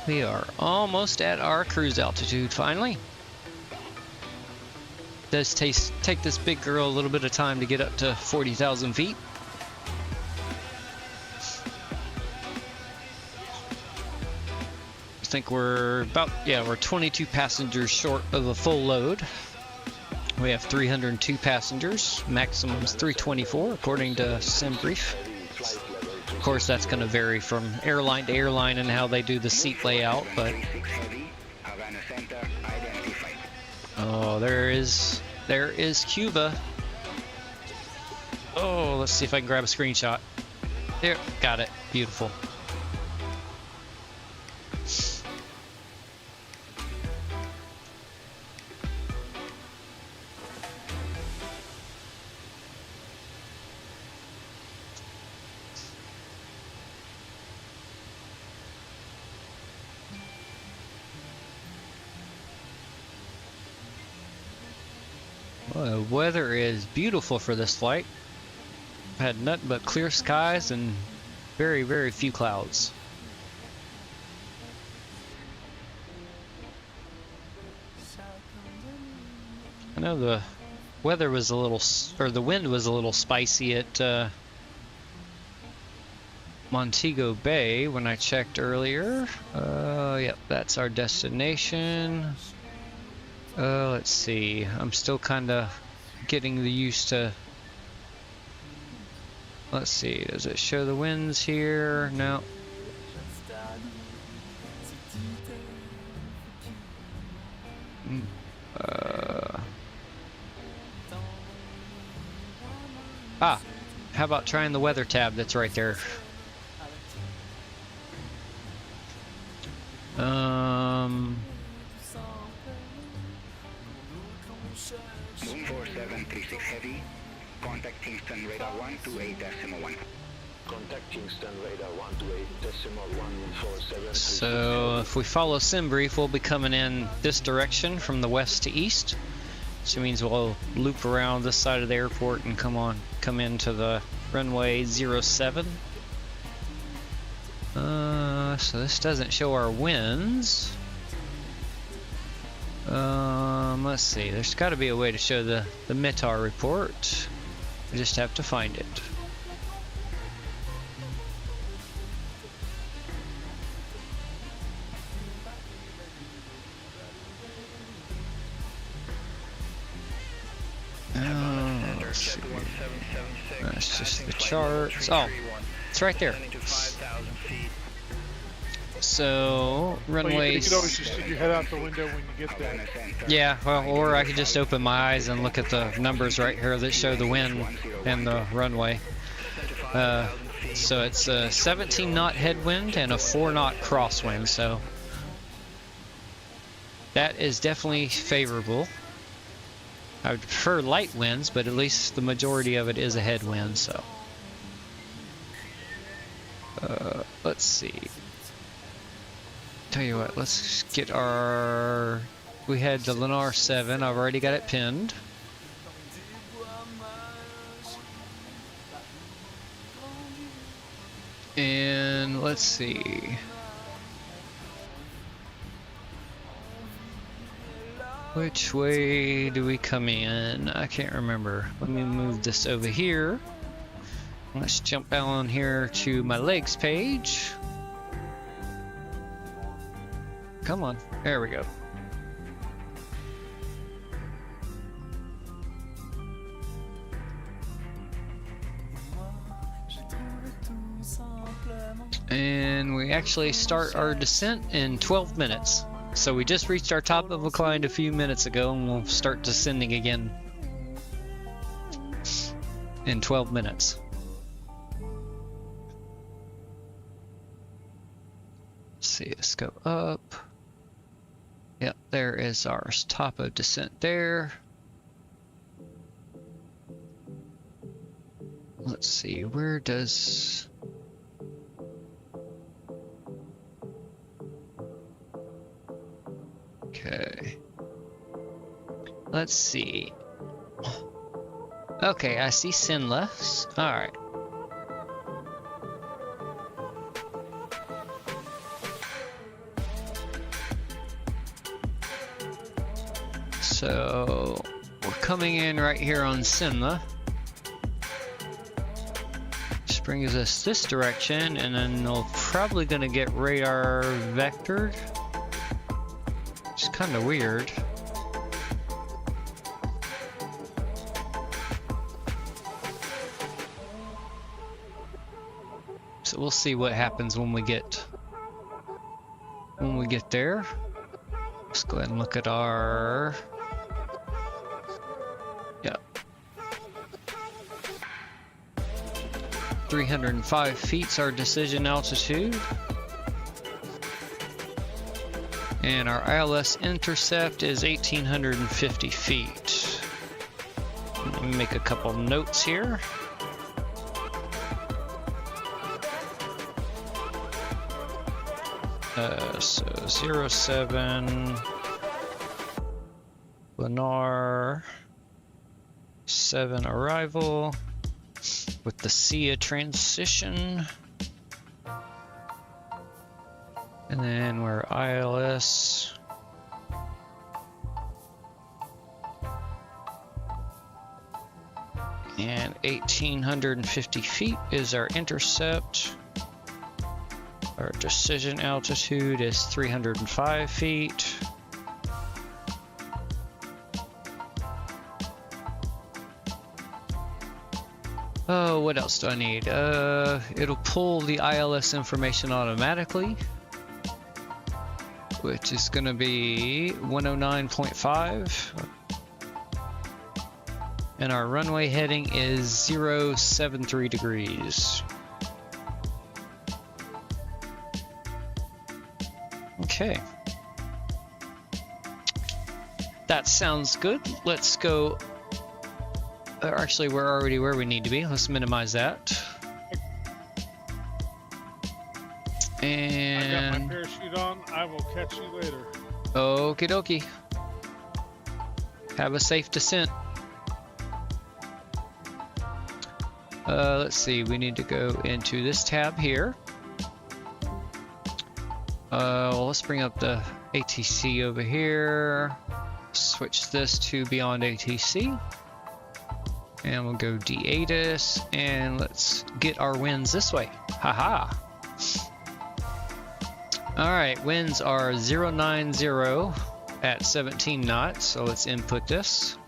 We are almost at our cruise altitude finally. Does take this big girl a little bit of time to get up to 40,000 feet. I think we're about, we're 22 passengers short of a full load. We have 302 passengers, maximum is 324 according to SimBrief. Of course, that's going to vary from airline to airline and how they do the seat layout, but oh, there is Cuba. Oh, let's see if I can grab a screenshot. There, got it. Beautiful. Well, the weather is beautiful for this flight. Had nothing but clear skies and very, very few clouds. I know the weather was a little, or the wind was a little spicy at Montego Bay when I checked earlier. Yep, that's our destination. Let's see. I'm still kind of getting used to. Let's see. Does it show the winds here? No. Ah, how about trying the weather tab that's right there? 4736 Heavy. Contact Kingston Radar 128.1. Contact Kingston Radar 128.147. So if we follow SimBrief, we'll be coming in this direction from the west to east. Which means we'll loop around this side of the airport and come into the runway 07. So this doesn't show our winds. Let's see. There's got to be a way to show the METAR report. We just have to find it. Let's see. That's just the charts. Oh, it's right there. So runways. You could always just stick your head out the window when you get there. Yeah, well, or I could just open my eyes and look at the numbers right here that show the wind and the runway. So it's a 17 knot headwind and a 4 knot crosswind. So that is definitely favorable. I would prefer light winds, but at least the majority of it is a headwind. So let's see. Tell you what, let's get our. We had the Lunar 7. I've already got it pinned. And let's see. Which way do we come in? I can't remember. Let me move this over here. Let's jump down here to my legs page. Come on, there we go. And we actually start our descent in 12 minutes. So we just reached our top of a climb a few minutes ago, and we'll start descending again in 12 minutes. Let's see, let's go up. Yep, there is our top of descent there. Let's see, where does... Okay. Let's see. Okay, I see Sinless. Alright. So we're coming in right here on Simla. Which brings us this direction, and then we're probably going to get radar vectored. It's kind of weird. So we'll see what happens when we get there. Let's go ahead and look at our... Yeah. 305 feet's our decision altitude. And our ILS intercept is 1,850 feet. Let me make a couple notes here. So 07 Lunar 7 arrival with the SIA transition, and then we're ILS and 1,850 feet is our intercept. Our decision altitude is 305 feet. Oh, what else do I need? It'll pull the ILS information automatically, which is going to be 109.5. And our runway heading is 073 degrees. Okay. That sounds good. Let's go. Actually, we're already where we need to be. Let's minimize that. And I got my parachute on. I will catch you later. okie dokie. Have a safe descent. Let's see, we need to go into this tab here. Well, let's bring up the ATC over here. Switch this to Beyond ATC. And we'll go D-ATIS, and let's get our winds this way. Haha. Alright, winds are 090 at 17 knots, so let's input this.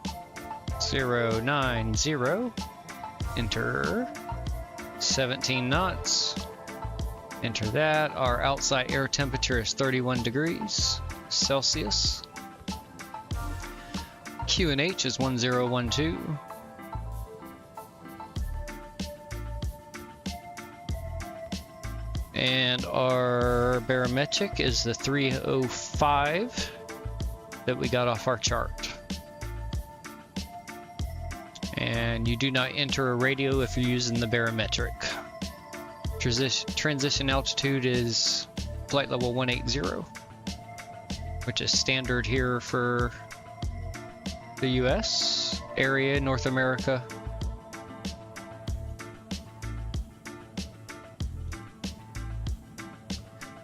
090. Enter 17 knots. Enter that. Our outside air temperature is 31 degrees Celsius. QNH is 1012. And our barometric is the 305 that we got off our chart. And you do not enter a radio if you're using the barometric. Transition altitude is flight level 180, which is standard here for the US area, North America.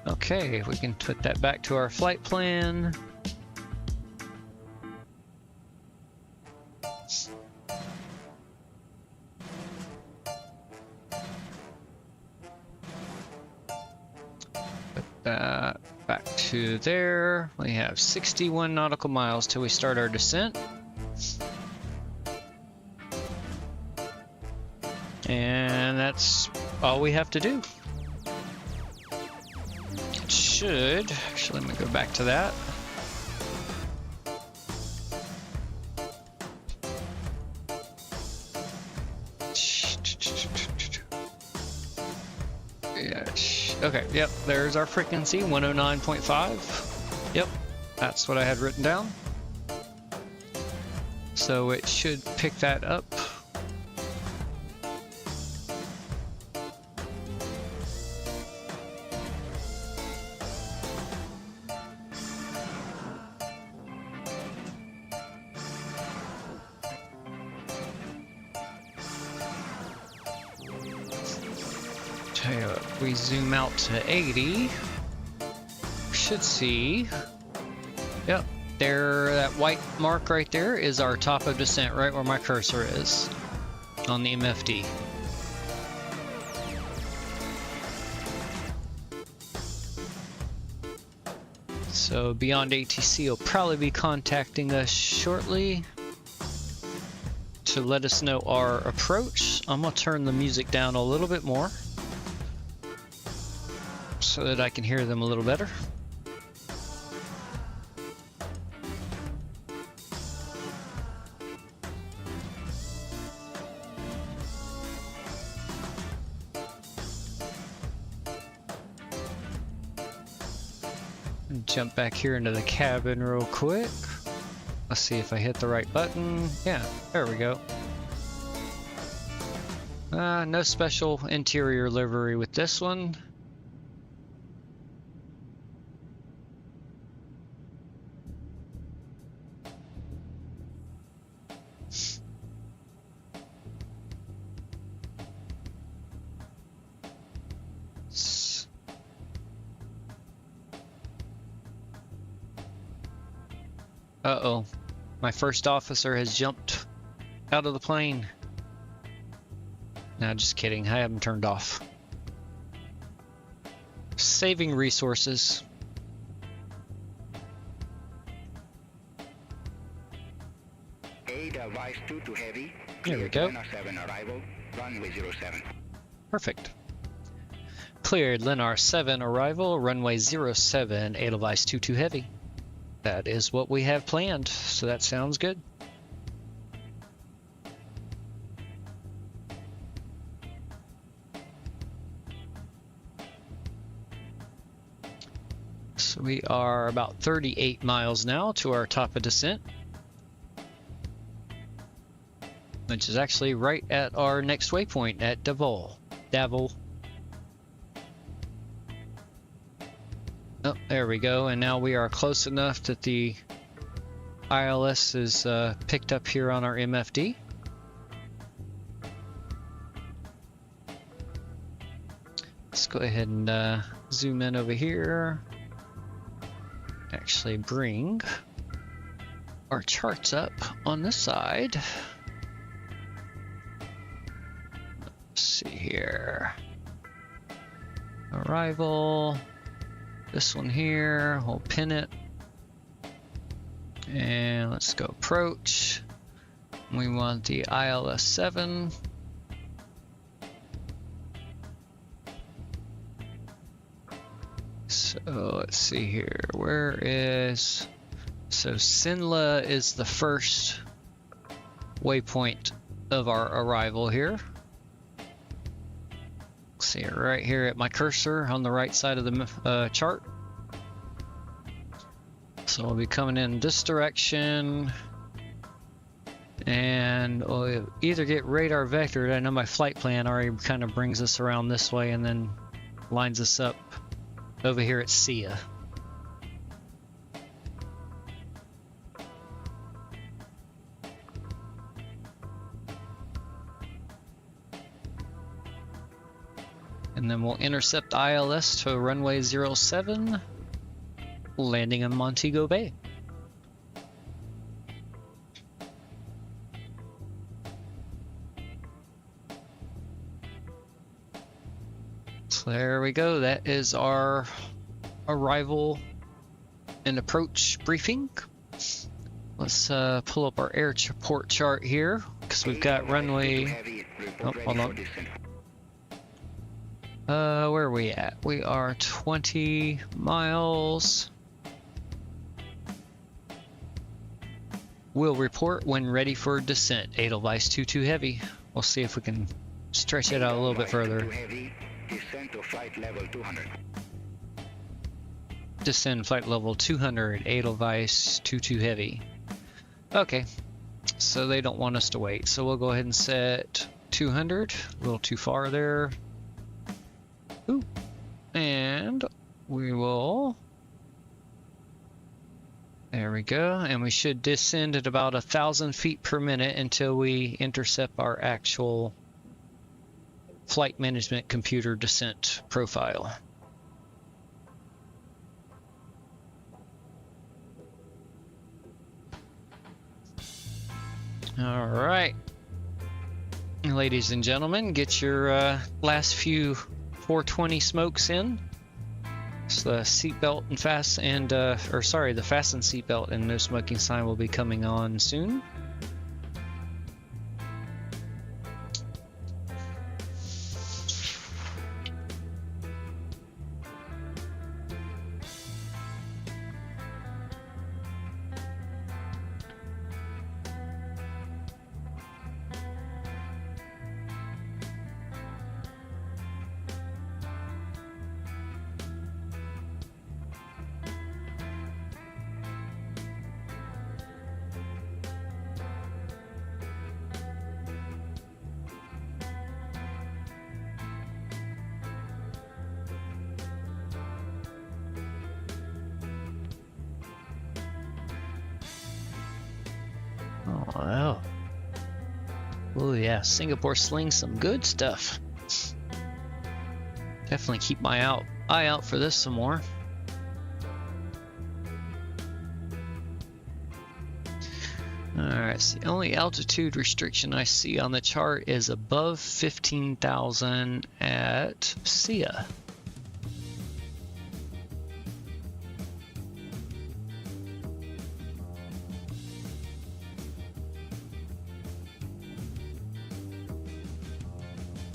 Okay, we can put that back to our flight plan. Back to there. We have 61 nautical miles till we start our descent. And that's all we have to do. It should, actually let me go back to that. Okay, yep, there's our frequency, 109.5. Yep, that's what I had written down. So it should pick that up. We zoom out to 80, we should see, yep, there, that white mark right there is our top of descent, right where my cursor is on the MFD. So Beyond ATC will probably be contacting us shortly to let us know our approach. I'm gonna turn the music down a little bit more so that I can hear them a little better. Jump back here into the cabin real quick. Let's see if I hit the right button. Yeah, there we go. No special interior livery with this one. Uh-oh, my first officer has jumped out of the plane. No, just kidding, I have him turned off. Saving resources. Edelweiss 2 to heavy. There we go. 7 arrival, runway 07. Perfect. Cleared Lenar 7 arrival, runway 07, Edelweiss 2 heavy. That is what we have planned, so that sounds good. So we are about 38 miles now to our top of descent, which is actually right at our next waypoint at Davao. Oh, there we go. And now we are close enough that the ILS is picked up here on our MFD. Let's go ahead and zoom in over here. Actually bring our charts up on this side. Let's see here. Arrival. This one here, we'll pin it. And let's go approach. We want the ILS 7. So let's see here, where is, so Sinla is the first waypoint of our arrival here. See it right here at my cursor on the right side of the chart. So we'll be coming in this direction, and we'll either get radar vectored. I know my flight plan already kind of brings us around this way and then lines us up over here at SIA. And then we'll intercept ILS to runway 07, landing in Montego Bay. So there we go. That is our arrival and approach briefing. Let's pull up our airport chart here, because we've got runway. Oh, hold on. Where are we at? We are 20 miles. We'll report when ready for descent. Edelweiss 22 Heavy. We'll see if we can stretch it out a little bit further. Descend to flight level 200. Descend flight level 200, Edelweiss 22 Heavy. Okay, so they don't want us to wait. So we'll go ahead and set 200, a little too far there. Ooh. And we will, there we go, and we should descend at about 1,000 feet per minute until we intercept our actual flight management computer descent profile. All right, ladies and gentlemen, get your last few 420 smokes in. So the seatbelt and the fasten seatbelt and no smoking sign will be coming on soon. Oh, oh yeah, Singapore slings some good stuff. Definitely keep my eye out for this some more. Alright, so the only altitude restriction I see on the chart is above 15,000 at SIA.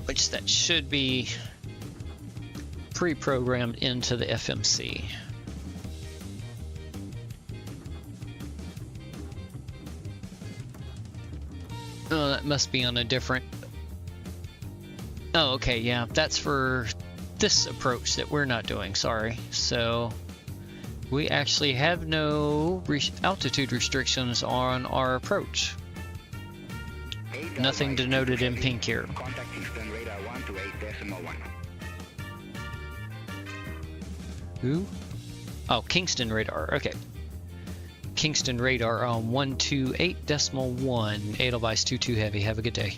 Which that should be pre-programmed into the FMC. Oh, that must be on a different... Oh, okay, yeah, that's for this approach that we're not doing, sorry. So, We actually have no altitude restrictions on our approach. Nothing denoted in pink here. Contact Houston radar 128.1. Who? Oh, Kingston radar. Okay. Kingston radar on 128.1. Edelweiss 22 heavy. Have a good day.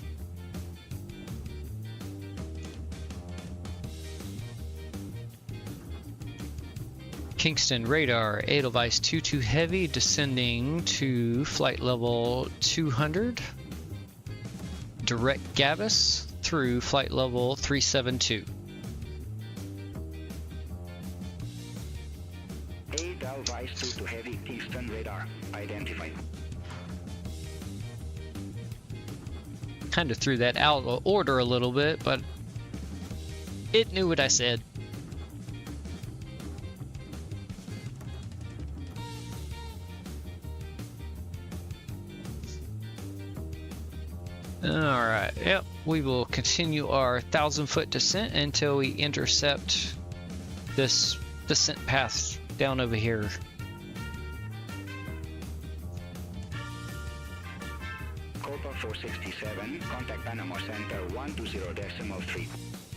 Kingston radar, Edelweiss 22 heavy, descending to flight level 200. Direct Gavis through flight level 372. Edelweiss 22 heavy, Kingston radar identified. Kind of threw that out of order a little bit, but it knew what I said. Alright, yep, we will continue our 1,000-foot descent until we intercept this descent path down over here. Copa 467, contact Panama Center 120.3.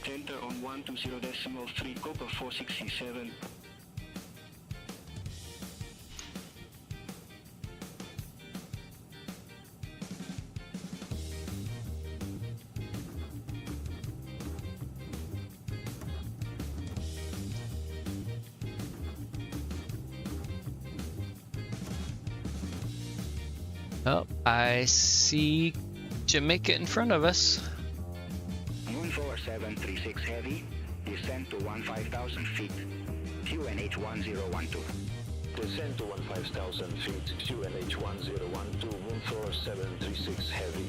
Center on 120.3, Copa 467. Oh, I see Jamaica in front of us. Moon 4736 heavy, descend to 15,000 feet, QNH 1012. Descend to 15,000 feet, QNH 1012, Moon 4736 heavy.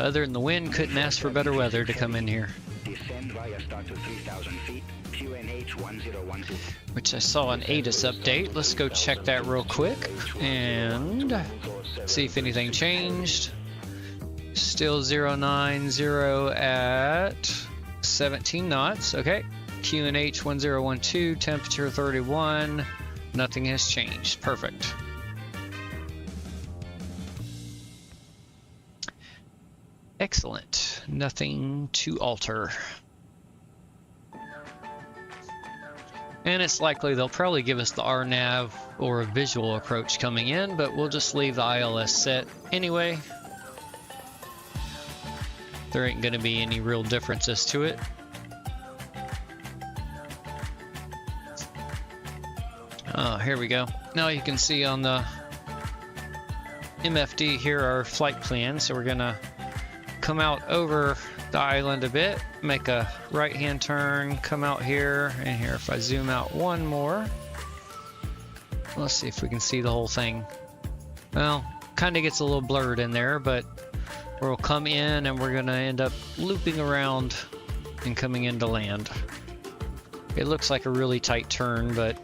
Other than the wind, couldn't ask for better weather to come in here. Descend via start to 3,000 feet, QNH 1012. Which I saw an ATIS update. Let's go check that real quick and see if anything changed. Still 090 at 17 knots. Okay. QNH 1012, temperature 31. Nothing has changed. Perfect. Excellent. Nothing to alter. And it's likely they'll probably give us the RNAV or a visual approach coming in, but we'll just leave the ILS set anyway. There ain't going to be any real differences to it. Here we go. Now you can see on the MFD here our flight plan. So we're going to come out over the island a bit, make a right-hand turn, come out here, and here if I zoom out one more, let's see if we can see the whole thing. Well, kind of gets a little blurred in there, but we'll come in and we're gonna end up looping around and coming into land. It looks like a really tight turn, but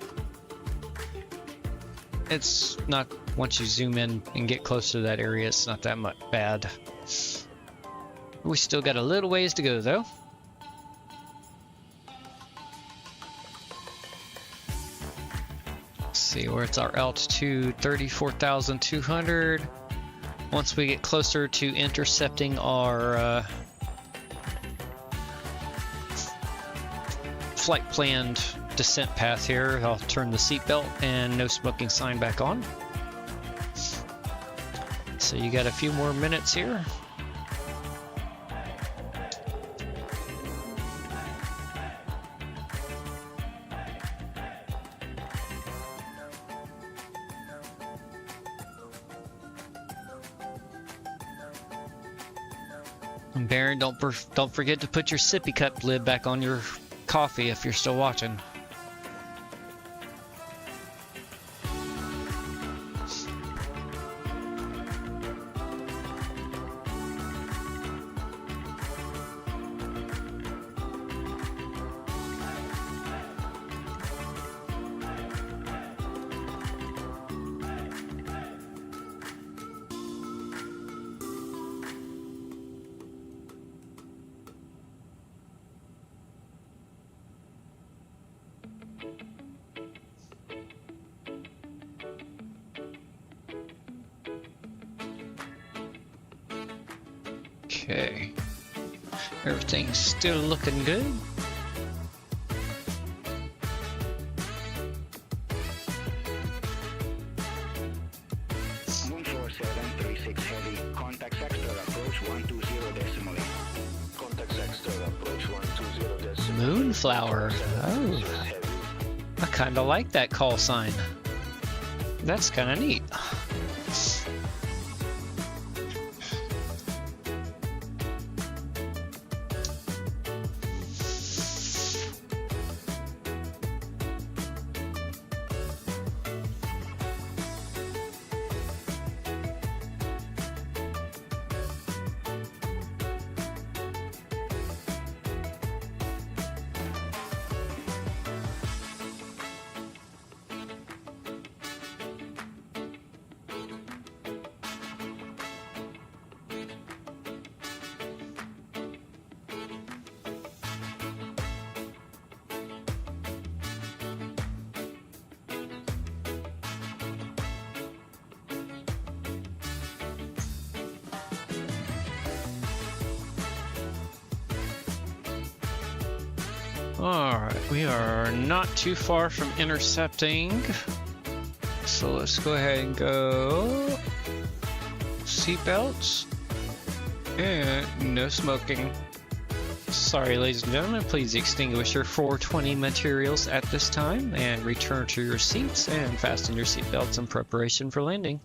it's not, once you zoom in and get close to that area, it's not that much bad. We still got a little ways to go though. Let's see where it's our altitude, 34,200. Once we get closer to intercepting our flight planned descent path here, I'll turn the seatbelt and no smoking sign back on. So you got a few more minutes here. And Baron, don't forget to put your sippy cup lid back on your coffee if you're still watching. Okay. Everything's still looking good. Moon 4736 heavy. Contact sector approach 120 decimal. Contact Sexter, approach 120 decimal. Moonflower. Oh, Heavy. I kind of like that call sign. That's kind of neat. Alright, we are not too far from intercepting. So let's go ahead and go seatbelts and no smoking. Sorry, ladies and gentlemen, please extinguish your 420 materials at this time and return to your seats and fasten your seatbelts in preparation for landing.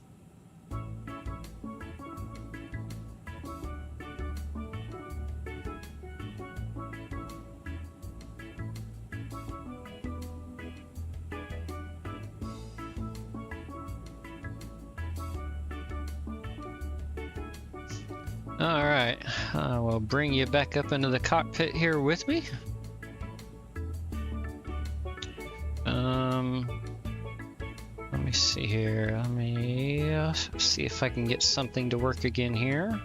Alright, I will bring you back up into the cockpit here with me. Let me see here. Let me see if I can get something to work again here.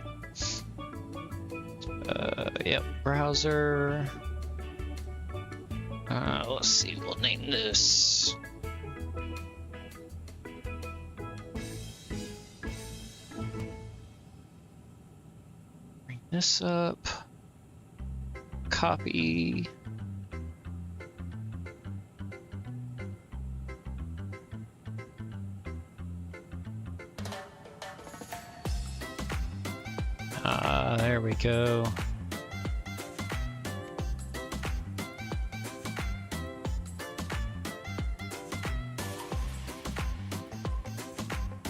Yep, browser. Let's see, we'll name this. This up, copy. There we go.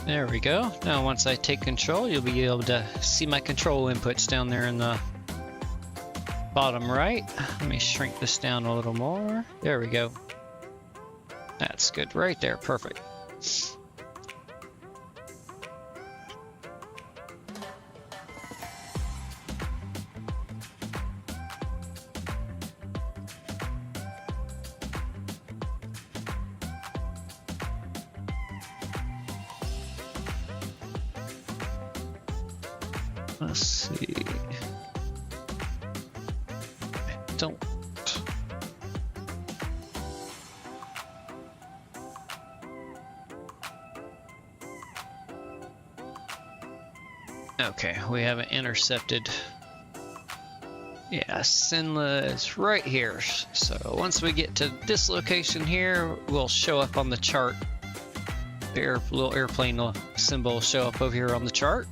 There we go. Now once I take control, you'll be able to see my control inputs down there in the bottom right. Let me shrink this down a little more. There we go. That's good right there. Perfect. Let's see. Don't. Okay, we haven't intercepted. Yeah, Sinla is right here. So once we get to this location here, we'll show up on the chart. The little airplane symbol will show up over here on the chart.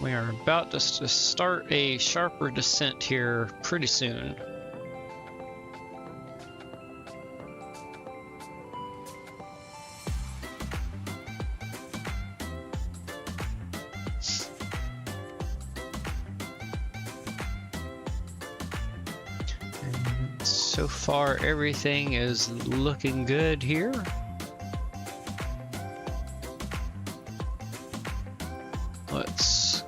We are about to start a sharper descent here pretty soon. And so far, everything is looking good here. Let's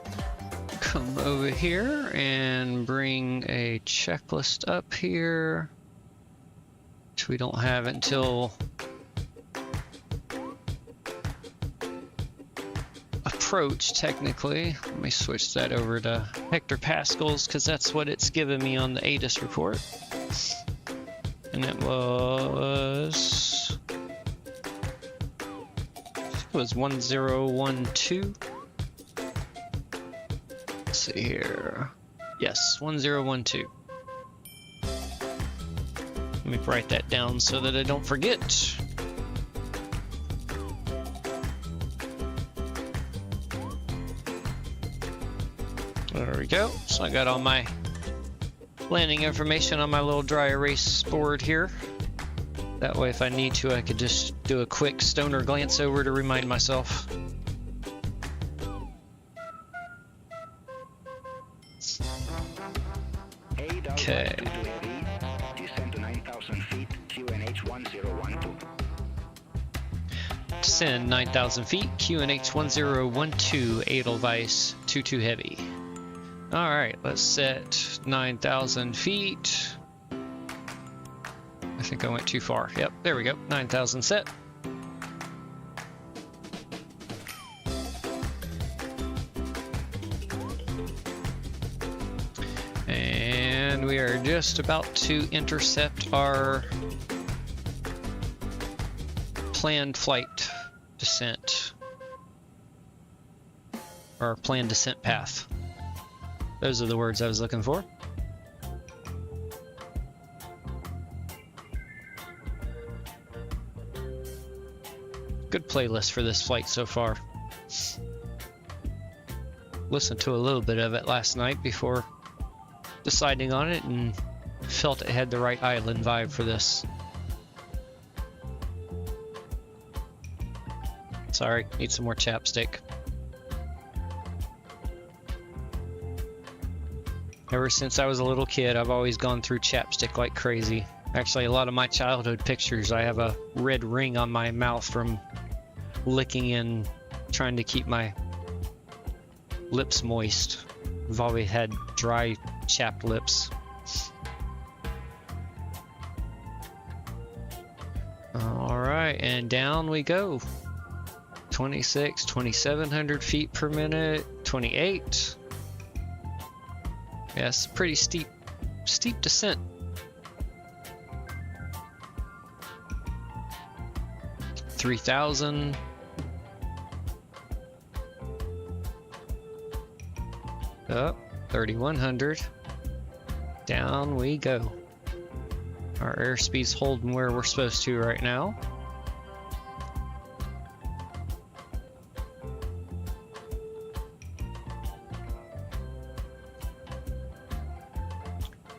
come over here and bring a checklist up here, which we don't have until approach technically. Let me switch that over to hectopascals because that's what it's giving me on the ATIS report. And it was 1012. Let's see here. Yes, 1012. Let me write that down so that I don't forget. There we go. So I got all my landing information on my little dry erase board here. That way if I need to, I could just do a quick stoner glance over to remind myself. Okay. Descend to 9,000 feet, QNH 1012. Descend 9,000 feet, QNH 1012, Edelweiss 22 Heavy. Alright, let's set 9,000 feet. I think I went too far. Yep, there we go. 9,000 set. And we are just about to intercept our planned flight descent. Or planned descent path. Those are the words I was looking for. Good playlist for this flight so far. Listened to a little bit of it last night before deciding on it and felt it had the right island vibe for this. Sorry, need some more chapstick. Ever since I was a little kid, I've always gone through chapstick like crazy. Actually, a lot of my childhood pictures, I have a red ring on my mouth from licking and trying to keep my lips moist. I've always had dry, chapped lips. Alright, and down we go. 26, 2,700 feet per minute, 28. Yes, pretty steep descent. $3,000. Up, 3,100. Down we go. Our airspeed's holding where we're supposed to right now.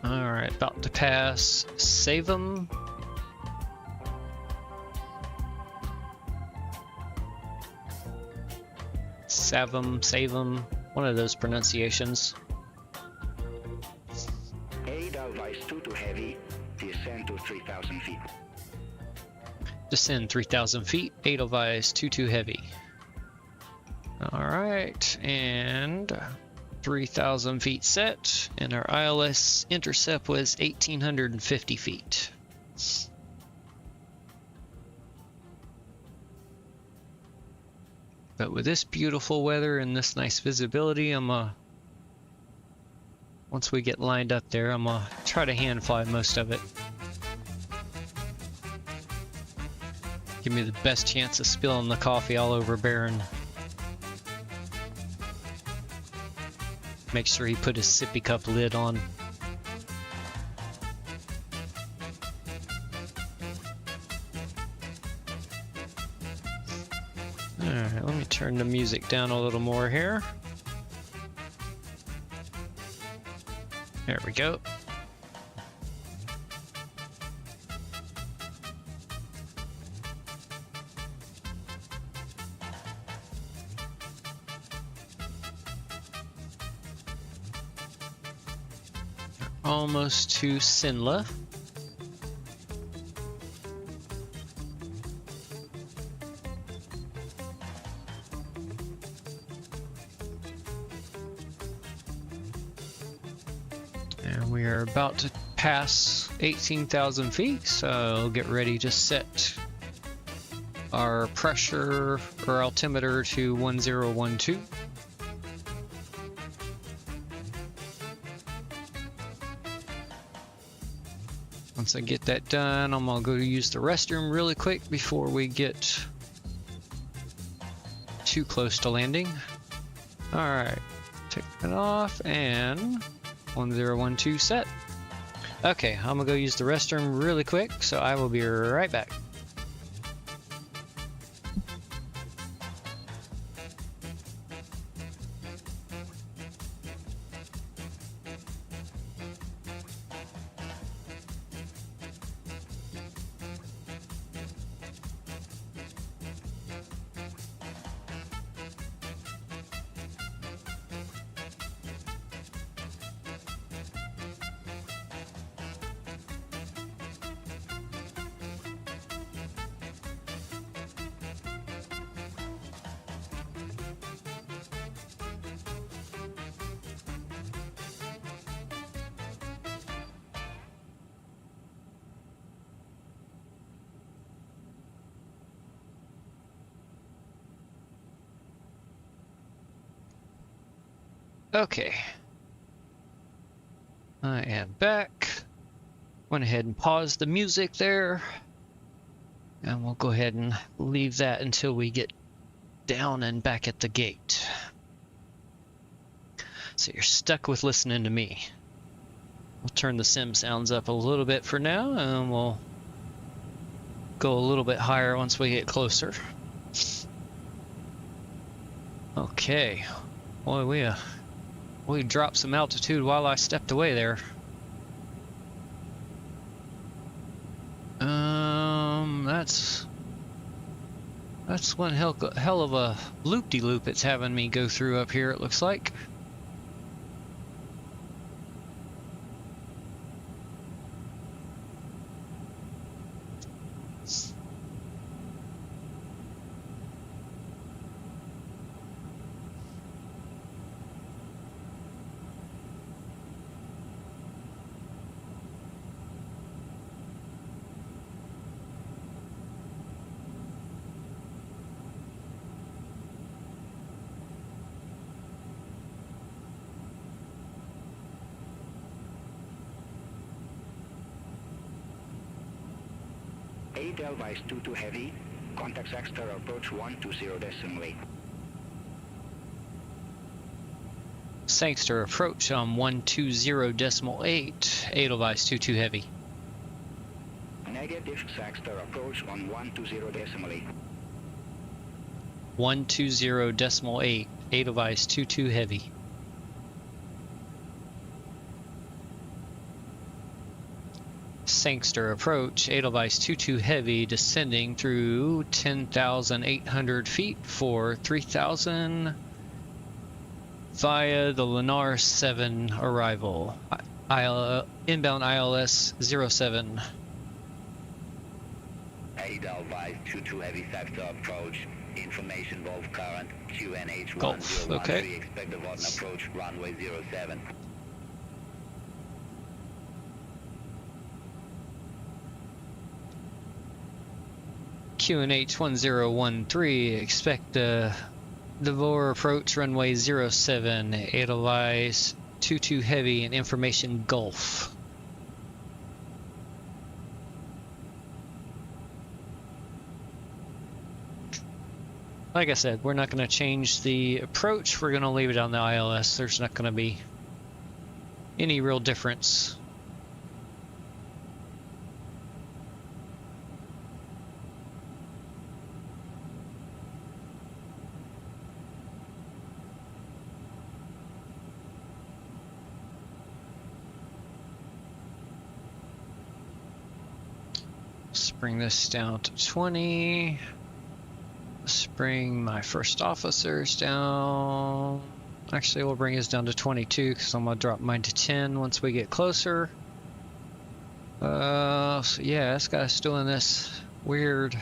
Alright, about to pass Savum. Savum, one of those pronunciations. Edelweiss 22 Heavy, descend to 3,000 feet. Descend 3,000 feet, Edelweiss 22 Heavy. Alright, and 3,000 feet set, and our ILS intercept was 1,850 feet. But with this beautiful weather and this nice visibility, once we get lined up there, I'm gonna try to hand fly most of it. Give me the best chance of spilling the coffee all over Baron. Make sure he put his sippy cup lid on. Alright, let me turn the music down a little more here. There we go. Almost to Sinla. And we are about to pass 18,000 feet, so get ready to set our pressure or altimeter to 1012. Once I get that done, I'm gonna go use the restroom really quick before we get too close to landing. Alright, take that off and 1012 set. Okay, I'm gonna go use the restroom really quick, so I will be right back. Okay, I am back. Went ahead and paused the music there, and we'll go ahead and leave that until we get down and back at the gate. So you're stuck with listening to me. We'll turn the sim sounds up a little bit for now, and we'll go a little bit higher once we get closer. Okay, boy, we dropped some altitude while I stepped away there. That's one hell of a loop-de-loop it's having me go through up here, it looks like. Edelweiss 22 heavy, contact Sexter approach 120.8. Sangster approach on 120.8, Edelweiss 22 heavy. Negative Sexter approach on 120.8. 120.8, Edelweiss 22 heavy. Sangster approach, Edelweiss 22 heavy, descending through 10,800 feet for 3,000 via the Lunar 7 arrival. Inbound ILS 07. Edelweiss 22 heavy sector approach, information Golf current, QNH Golf, 1013, okay. expect the Vodden approach, runway 07. QNH 1013, expect the Devore approach, runway 07, Edelweiss 22 heavy and information Gulf. Like I said, we're not going to change the approach, we're going to leave it on the ILS. There's not going to be any real difference. Bring this down to 20. Let's bring my first officers down. Actually, we'll bring his down to 22 because I'm going to drop mine to 10 once we get closer. So yeah, this guy's doing this weird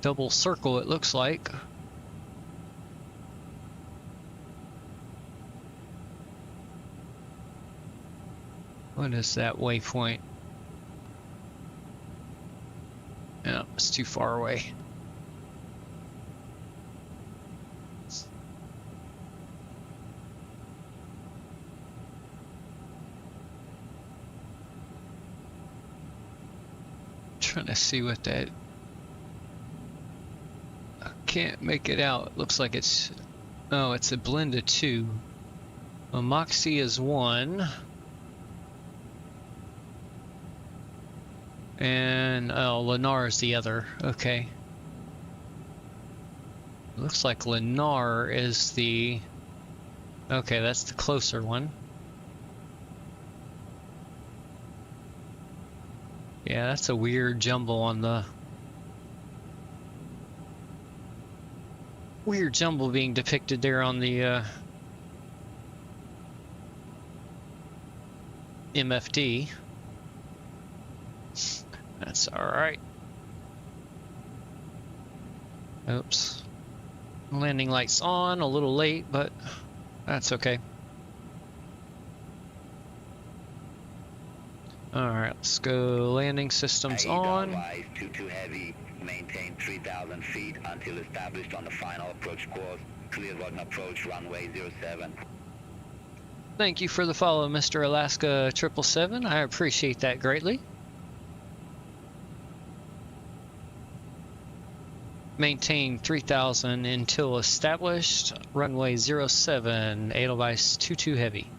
double circle, it looks like. What is that waypoint? Yeah, it's too far away. Trying to see what that. I can't make it out. It looks like it's. Oh, it's a blend of two. Well, Moxie is one. And oh, Lennar is the other. Okay. Looks like Lennar is the. Okay, that's the closer one. Yeah, that's a weird jumble on the. Weird jumble being depicted there on the MFD. That's alright. Oops. Landing lights on, a little late, but that's okay. Alright, let's go. Landing systems on. Edelweiss 22 heavy, maintain 3,000 feet until established on the final approach course. Clear button approach runway 07. Thank you for the follow, Mr. Alaska 777. I appreciate that greatly. Maintain 3,000 until established. Runway 07, Edelweiss 22 heavy.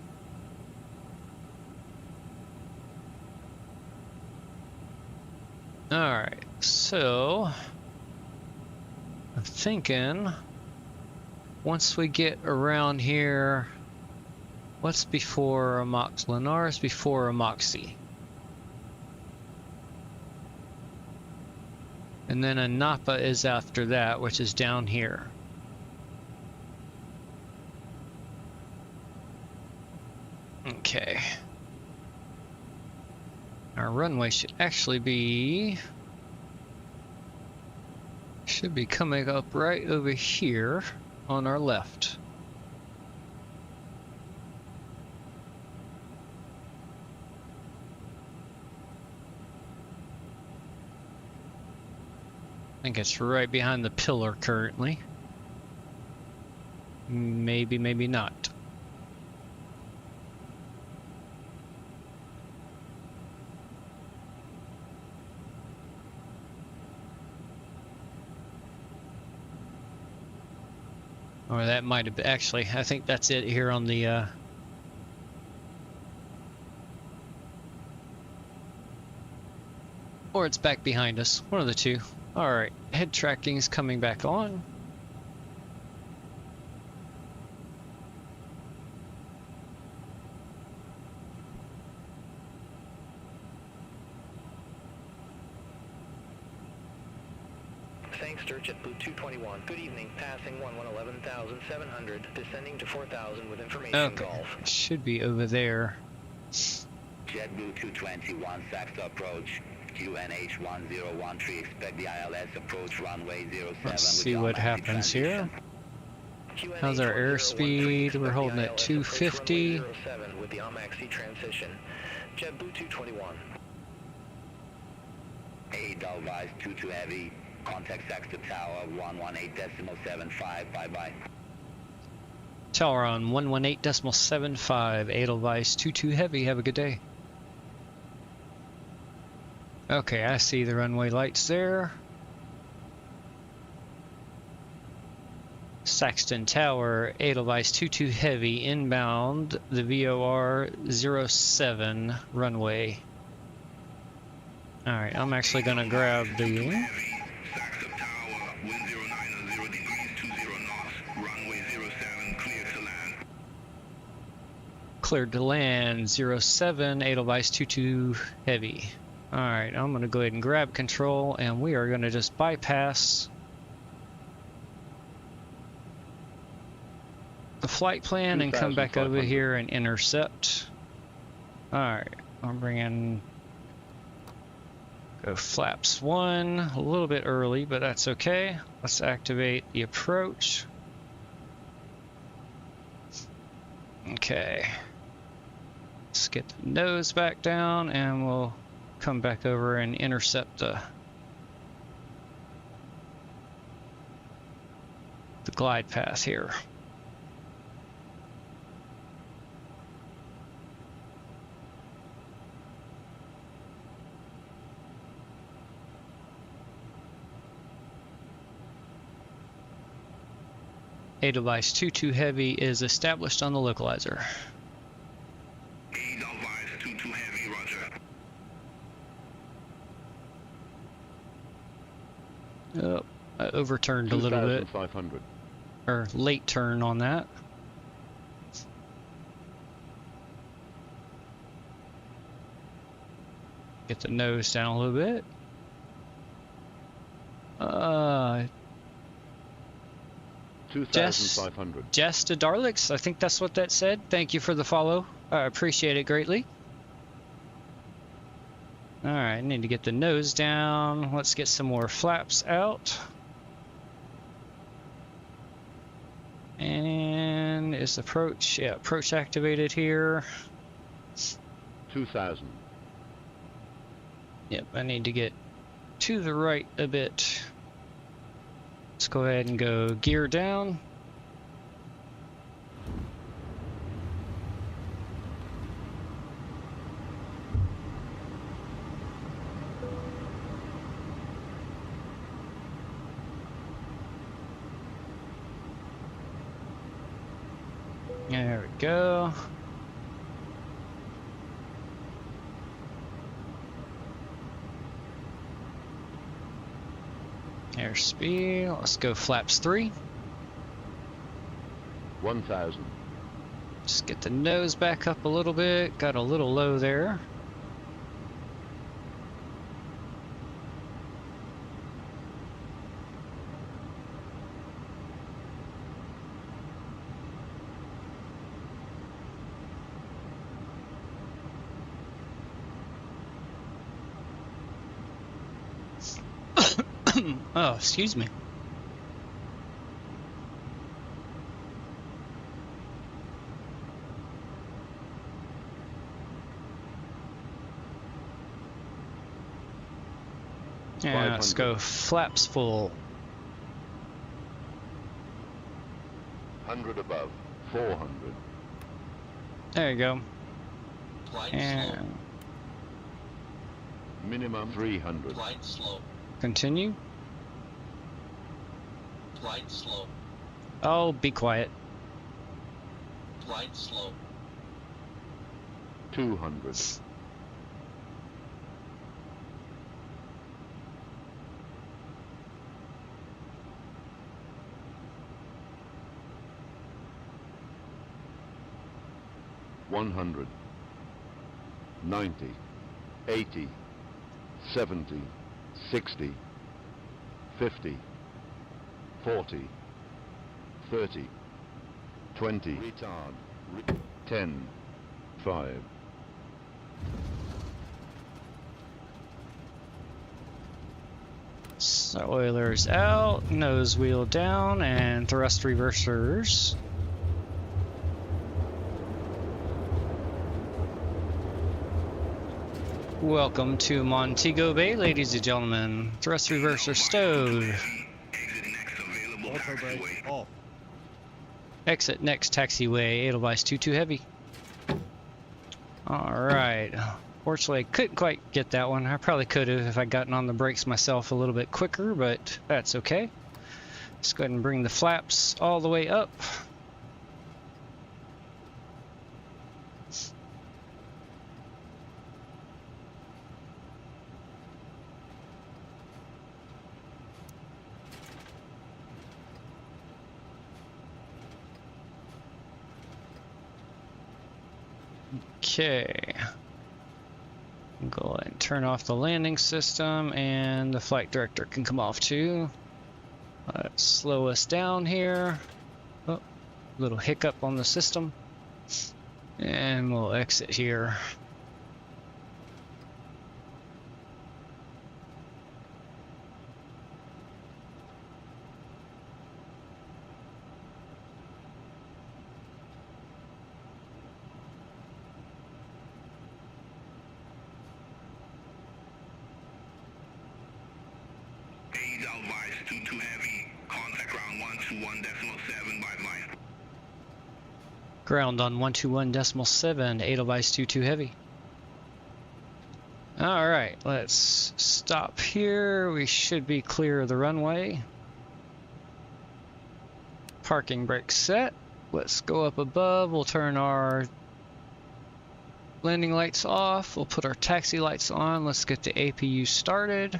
Alright, so I'm thinking once we get around here, what's before a Moxie? Lennar is before a Moxie. And then a Napa is after that, which is down here. Okay. Our runway should actually be coming up right over here on our left. I think it's right behind the pillar currently. Maybe, maybe not. Or that might have been, actually, I think that's it here on the or it's back behind us, one of the two. Alright, head tracking is coming back on. Thanks, sir. JetBlue 221. Good evening. Passing 11,700. Descending to 4,000 with information Okay, golf. should be over there. JetBlue 221, Saxo approach. QNH 1013. Expect the ILS approach runway 07. Let's see what happens here. How's our airspeed? We're holding at 250. With the AMAXI transition. JetBlue 221. Edelweiss 22 heavy. Contact Saxo Tower 118.75. Bye-bye. Tower on 118.75. Edelweiss 22 heavy. Have a good day. Okay, I see the runway lights there. Saxton Tower, Edelweiss 22 heavy inbound, the VOR 07 runway. Alright, I'm actually gonna grab the cleared to land 07, Edelweiss 22 heavy. Alright, I'm gonna go ahead and grab control and we are gonna just bypass the flight plan and come back over here and intercept. Alright, I'm bringing go flaps 1 a little bit early, but that's okay. Let's activate the approach. Okay, let's get the nose back down and we'll come back over and intercept the glide path here. Edelweiss 22 Heavy is established on the localizer. Edelweiss 22 Heavy, roger. Oh, I overturned a little bit. 2,500. Or late turn on that. Get the nose down a little bit. Jess 2,500. to Darlix, I think that's what that said. Thank you for the follow. I appreciate it greatly. Alright, I need to get the nose down. Let's get some more flaps out. And is approach, yeah, approach activated here. 2,000. Yep, I need to get to the right a bit. Let's go ahead and go gear down. There we go. Airspeed, let's go flaps 3. 1,000. Just get the nose back up a little bit, got a little low there. Oh, excuse me. Yeah, let's go flaps full. 100 above. 400. There you go. Flight And slow. Minimum 300. Flight slow. continue. Flight slow. Oh, be quiet. Flight slow. 200. One hundred, 90, 80, 70, 60, 50, 40, 30, 20, retard, 10, 5. So oilers out, nose wheel down, and thrust reversers. Welcome to Montego Bay, ladies and gentlemen. Thrust reverser stowed. Exit next available taxiway. Off. Exit next taxiway, Edelweiss 22 Heavy. Alright. Fortunately, I couldn't quite get that one. I probably could have if I'd gotten on the brakes myself a little bit quicker, but that's okay. Let's go ahead and bring the flaps all the way up. Okay. Go ahead and turn off the landing system, and the flight director can come off too. Let's slow us down here. Oh, little hiccup on the system. And we'll exit here. Edelweiss 22 Heavy, Contact ground 121.7 by line. Ground on 121.7, Edelweiss 22 Heavy. Alright, let's stop here. We should be clear of the runway. Parking brake set. Let's go up above. We'll turn our landing lights off. We'll put our taxi lights on. Let's get the APU started.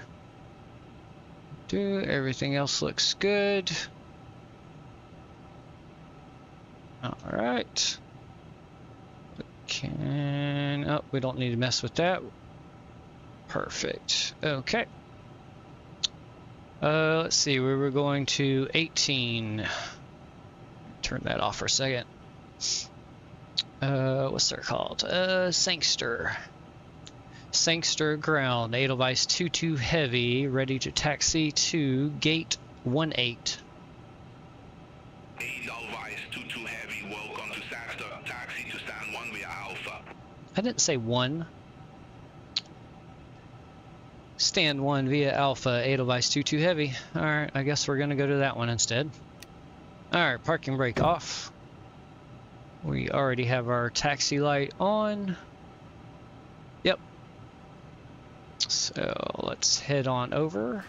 Everything else looks good. Alright. Oh, we don't need to mess with that. Perfect. Okay. Let's see. We were going to 18. Turn that off for a second. What's that called? Sangster. Sangster ground. Edelweiss 22 Heavy. Ready to taxi to gate 18. Edelweiss 22 Heavy, welcome to Sangster. Taxi to stand 1 via Alpha. I didn't say 1. Stand 1 via Alpha, Edelweiss 22 Heavy. Alright, I guess we're going to go to that one instead. Alright, parking brake off. We already have our taxi light on. Yep. So let's head on over.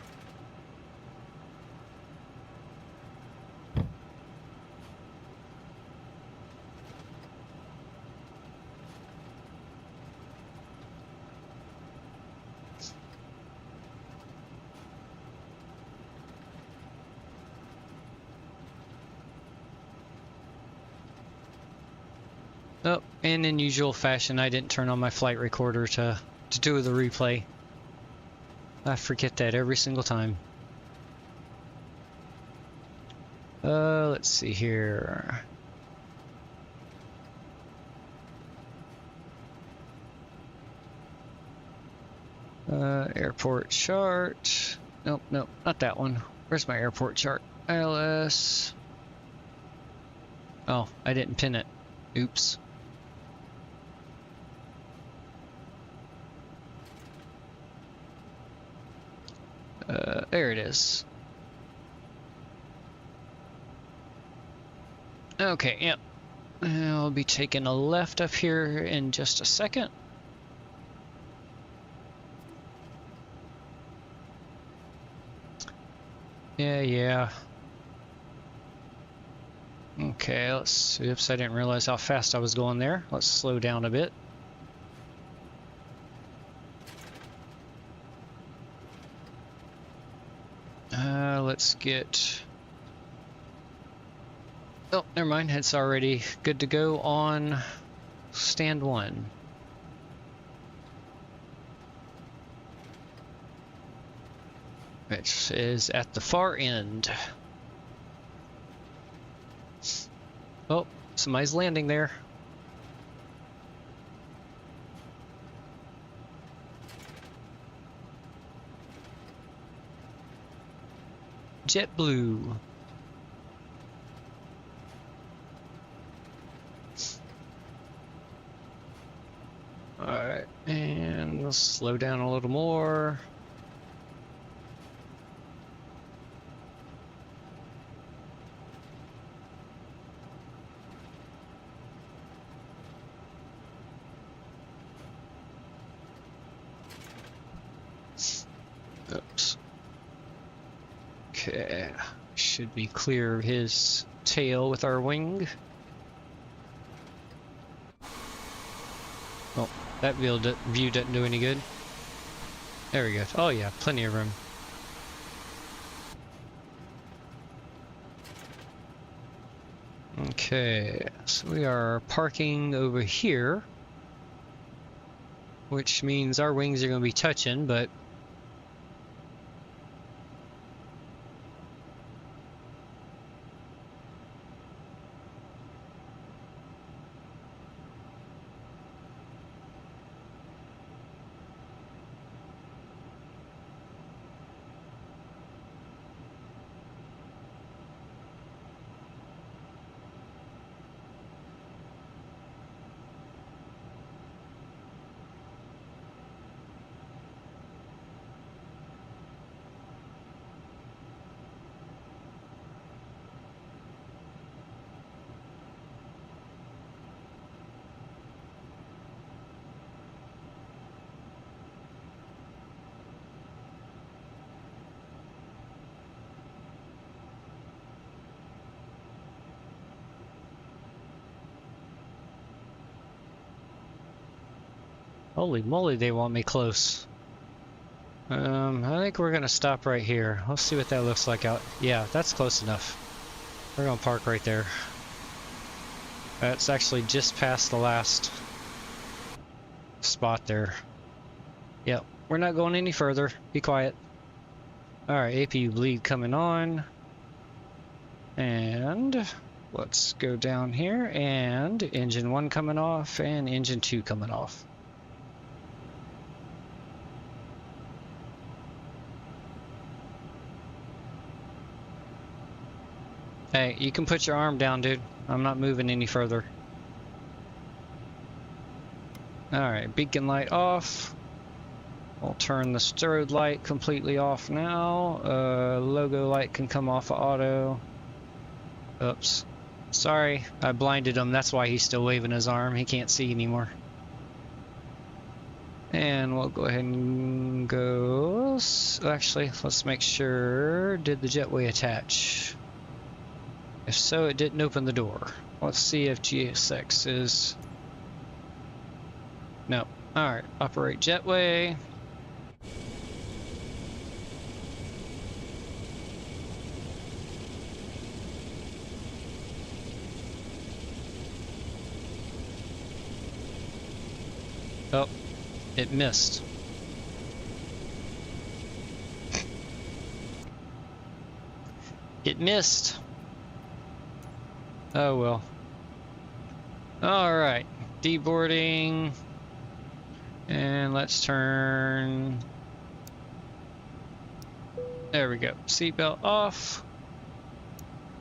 Oh, and in usual fashion, I didn't turn on my flight recorder to do the replay. I forget that every single time. Let's see here. Airport chart. Nope, nope, not that one. Where's my airport chart? ILS. Oh, I didn't pin it. Oops. There it is. Okay, yep. I'll be taking a left up here in just a second. Yeah. Okay, let's... Oops, I didn't realize how fast I was going there. Let's slow down a bit. Let's get... Oh, never mind. It's already good to go on stand 1. Which is at the far end. Oh, somebody's landing there. JetBlue. Alright, and we'll slow down a little more. Oops. Okay, should be clear of his tail with our wing. Oh, that view didn't do any good. There we go. Oh yeah, plenty of room. Okay, so we are parking over here, which means our wings are going to be touching, but Holy moly, they want me close. I think we're gonna stop right here. Let's see what that looks like out. Yeah, that's close enough. We're gonna park right there. That's actually just past the last spot there. Yep, we're not going any further. Be quiet. Alright, APU bleed coming on. And let's go down here, and engine 1 coming off, and engine 2 coming off. Hey, you can put your arm down, dude. I'm not moving any further. Alright, beacon light off. We'll turn the strobe light completely off now. Logo light can come off of auto. Oops. Sorry, I blinded him. That's why he's still waving his arm. He can't see anymore. And we'll go ahead and go... Actually, let's make sure... Did the jetway attach? If so, it didn't open the door. Let's see if GSX is... No. Alright, operate jetway. Oh, it missed. It missed. Oh well. Alright, deboarding. And let's turn... There we go. Seatbelt off.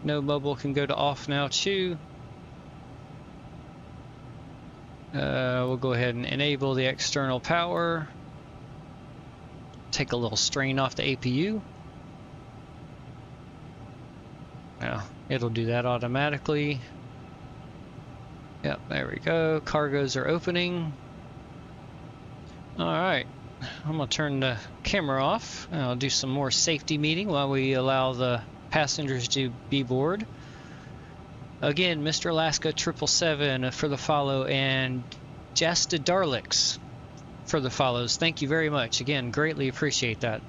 No mobile can go to off now, too. We'll go ahead and enable the external power. Take a little strain off the APU. Now, it'll do that automatically. Yep, there we go. Cargos are opening. Alright, I'm going to turn the camera off. I'll do some more safety meeting while we allow the passengers to be aboard. Again, Mr. Alaska 777 for the follow, and Jasta Darlix for the follows. Thank you very much. Again, greatly appreciate that.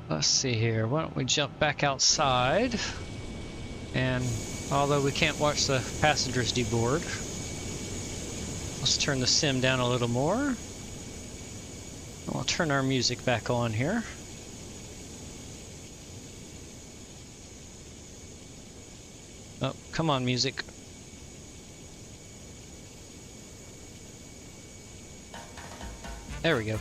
Let's see here. Why don't we jump back outside? And although we can't watch the passengers deboard, let's turn the sim down a little more. We'll turn our music back on here. Oh, come on, music. There we go.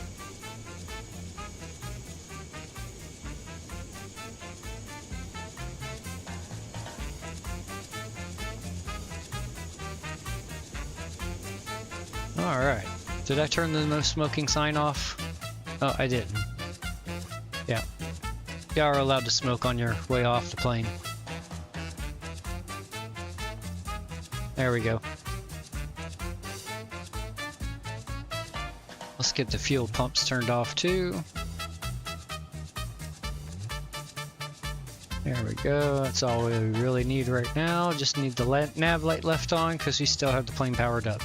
Alright. Did I turn the no smoking sign off? Oh, I did. Yeah. You are allowed to smoke on your way off the plane. There we go. Let's get the fuel pumps turned off too. There we go. That's all we really need right now. Just need the nav light left on because we still have the plane powered up.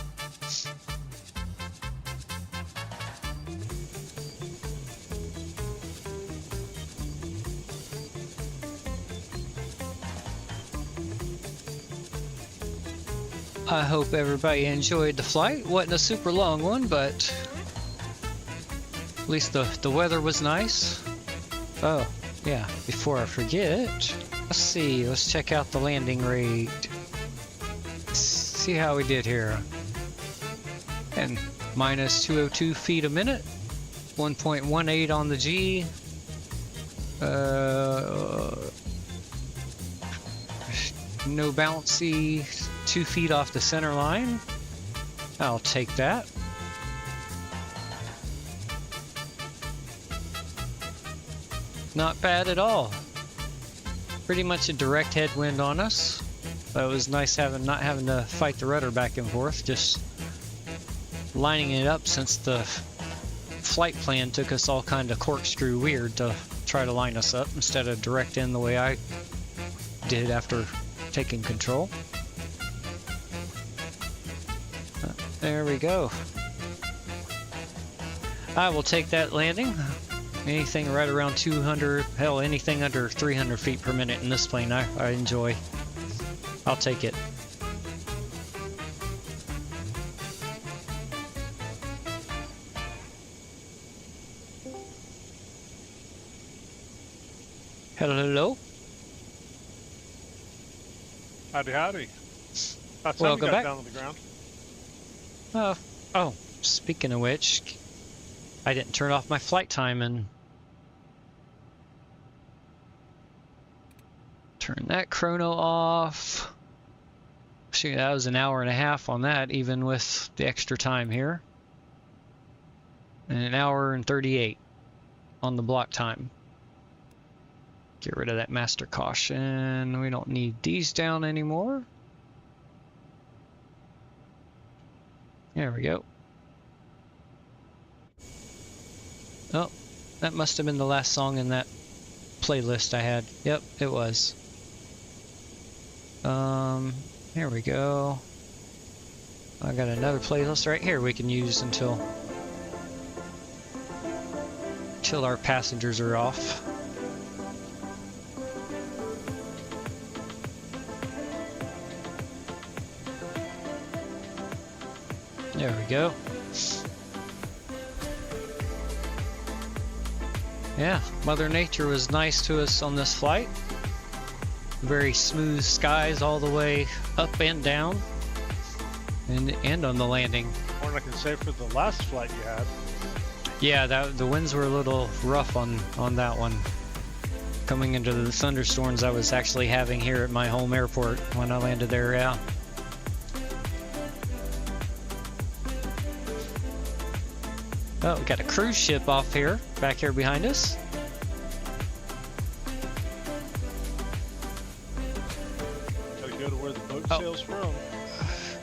I hope everybody enjoyed the flight. Wasn't a super long one, but at least the weather was nice. Oh, yeah, before I forget, let's see, let's check out the landing rate. See how we did here. And minus 202 feet a minute, 1.18 on the G. No bouncy, 2 feet off the center line. I'll take that. Not bad at all. Pretty much a direct headwind on us. But it was nice not having to fight the rudder back and forth, just lining it up since the flight plan took us all kind of corkscrew weird to try to line us up instead of direct in the way I did after taking control. There we go. I will take that landing. Anything right around 200, hell, anything under 300 feet per minute in this plane, I enjoy. I'll take it. Hello, hello. Howdy, howdy. About time Welcome you got back. down on the ground. Oh, speaking of which, I didn't turn off my flight time and turn that chrono off. Shoot, that was an hour and a half on that, even with the extra time here. And an hour and 38 on the block time. Get rid of that master caution. We don't need these down anymore. There we go. Oh, that must have been the last song in that playlist I had. Yep, it was. Here we go. I got another playlist right here we can use until our passengers are off. There we go. Yeah, Mother Nature was nice to us on this flight. Very smooth skies all the way up and down, and on the landing. More than I can say for the last flight you had. Yeah, the winds were a little rough on that one. Coming into the thunderstorms I was actually having here at my home airport when I landed there, yeah. Oh, we got a cruise ship off here, back here behind us. Gotta go to where the boat Oh. sails from.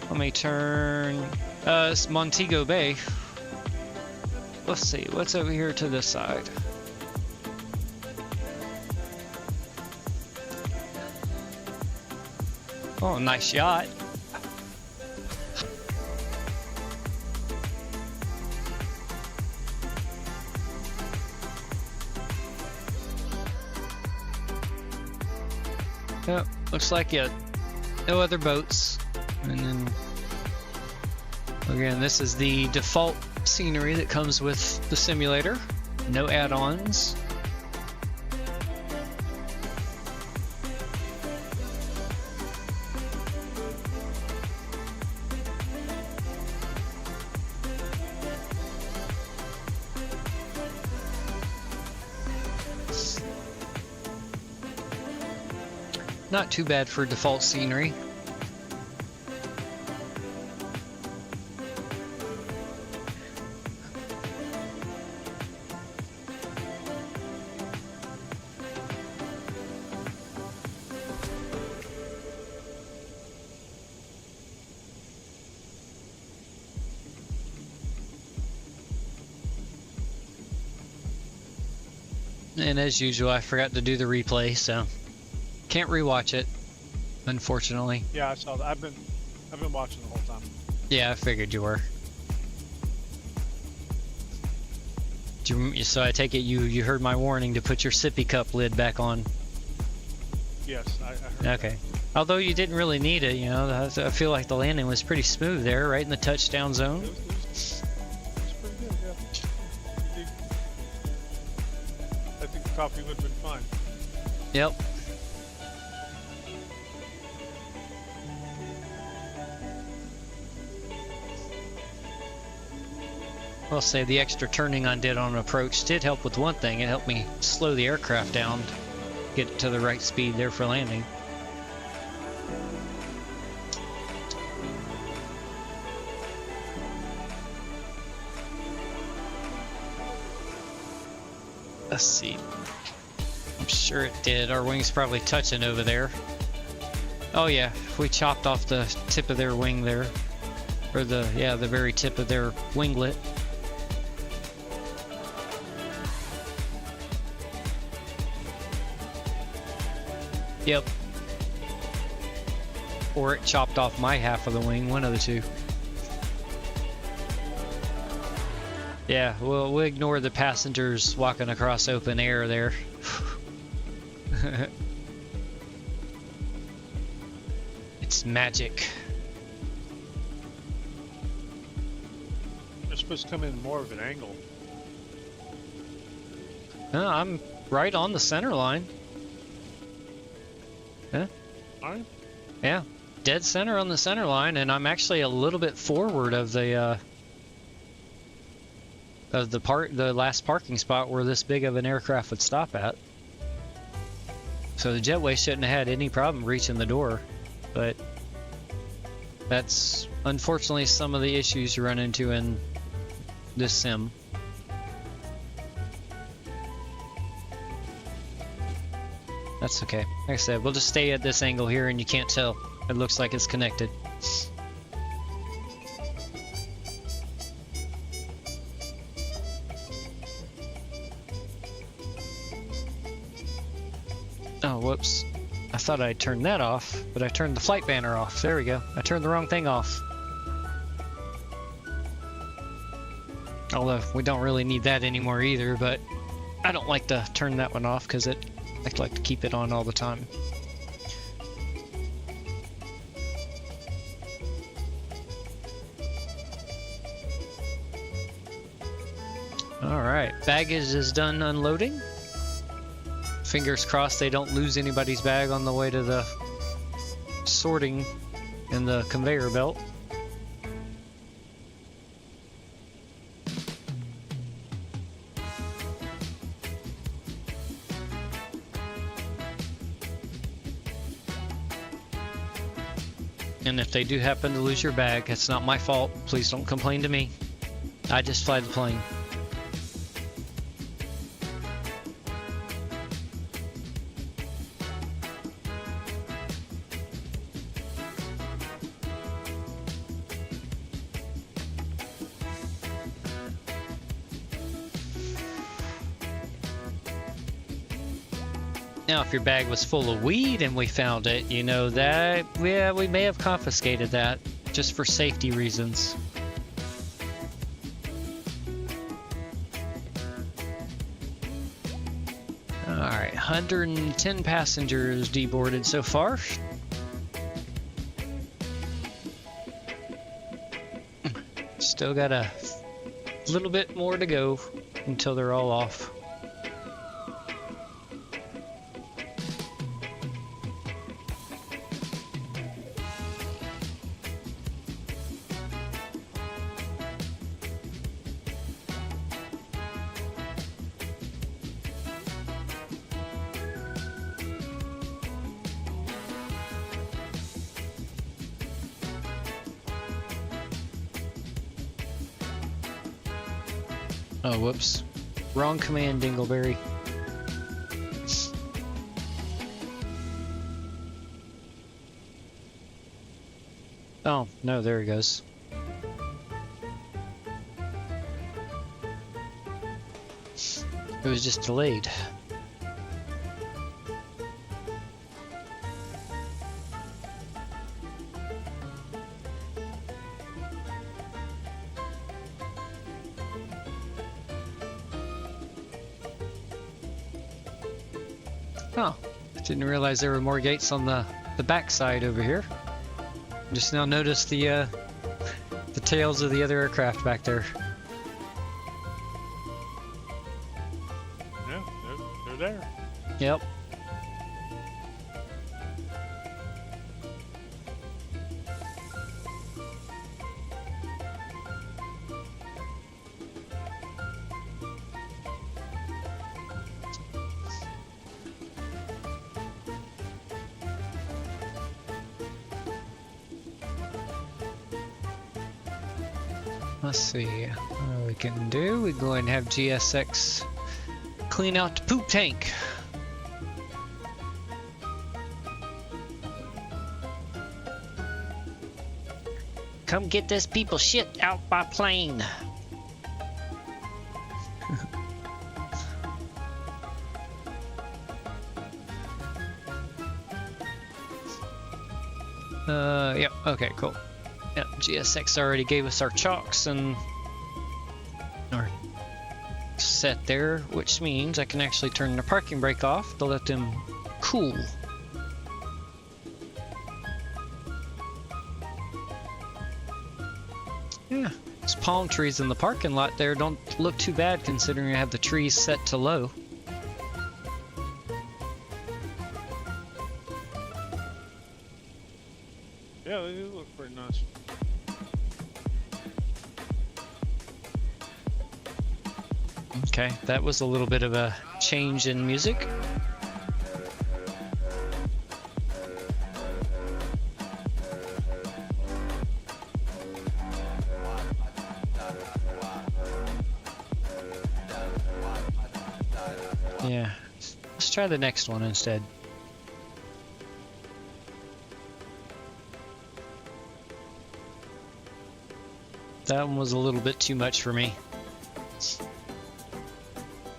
Let me turn. It's Montego Bay. Let's see, what's over here to this side? Oh, nice yacht. Yep, looks like it. No other boats. And then, again, this is the default scenery that comes with the simulator. No add-ons. Not too bad for default scenery. And as usual, I forgot to do the replay, so can't rewatch it, unfortunately. Yeah, I saw that. I've been watching the whole time. Yeah, I figured you were. So I take it you heard my warning to put your sippy cup lid back on. Yes, I heard Okay. Although you didn't really need it, you know. I feel like the landing was pretty smooth there, right in the touchdown zone. that. It's pretty good, yeah. I think the coffee would have been fine. Yep. I'll say the extra turning I did on approach did help with one thing. It helped me slow the aircraft down, get to the right speed there for landing. Let's see. I'm sure it did. Our wing's probably touching over there. Oh yeah, we chopped off the tip of their wing there. Or the very tip of their winglet. Yep. Or it chopped off my half of the wing, one of the two. Yeah, we'll ignore the passengers walking across open air there. It's magic. They're supposed to come in more of an angle. No, I'm right on the center line. Yeah. Alright. Yeah, dead center on the center line, and I'm actually a little bit forward of the last parking spot where this big of an aircraft would stop at. So the jetway shouldn't have had any problem reaching the door, but that's unfortunately some of the issues you run into in this sim. That's okay. Like I said, we'll just stay at this angle here and you can't tell. It looks like it's connected. Oh, whoops. I thought I turned that off, but I turned the flight banner off. There we go. I turned the wrong thing off. Although we don't really need that anymore either, but I don't like to turn that one off because I like to keep it on all the time. Alright, baggage is done unloading. Fingers crossed they don't lose anybody's bag on the way to the sorting in the conveyor belt. And if they do happen to lose your bag, it's not my fault. Please don't complain to me. I just fly the plane. Now, if your bag was full of weed and we found it, you know that, yeah, we may have confiscated that just for safety reasons. Alright, 110 passengers deboarded so far. Still got a little bit more to go until they're all off. Oh, whoops. Wrong command, Dingleberry. Oh, no, there he goes. It was just delayed. Oh, didn't realize there were more gates on the back side over here. Just now noticed the tails of the other aircraft back there. Yeah, they're there. Yep. Let's see what we can do. We go ahead and have GSX clean out the poop tank. Come get this people's shit out by plane. Yep, okay, cool. Yep, GSX already gave us our chocks and are set there, which means I can actually turn the parking brake off to let them cool. Yeah, those palm trees in the parking lot there don't look too bad considering I have the trees set to low. Yeah, they do look pretty nice. Okay, that was a little bit of a change in music. Yeah, let's try the next one instead. That one was a little bit too much for me.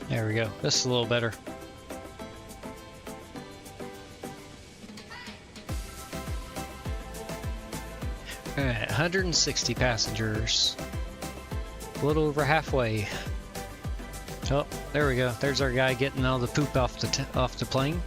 There we go. This is a little better. Alright, 160 passengers. A little over halfway. Oh, there we go. There's our guy getting all the poop off the plane.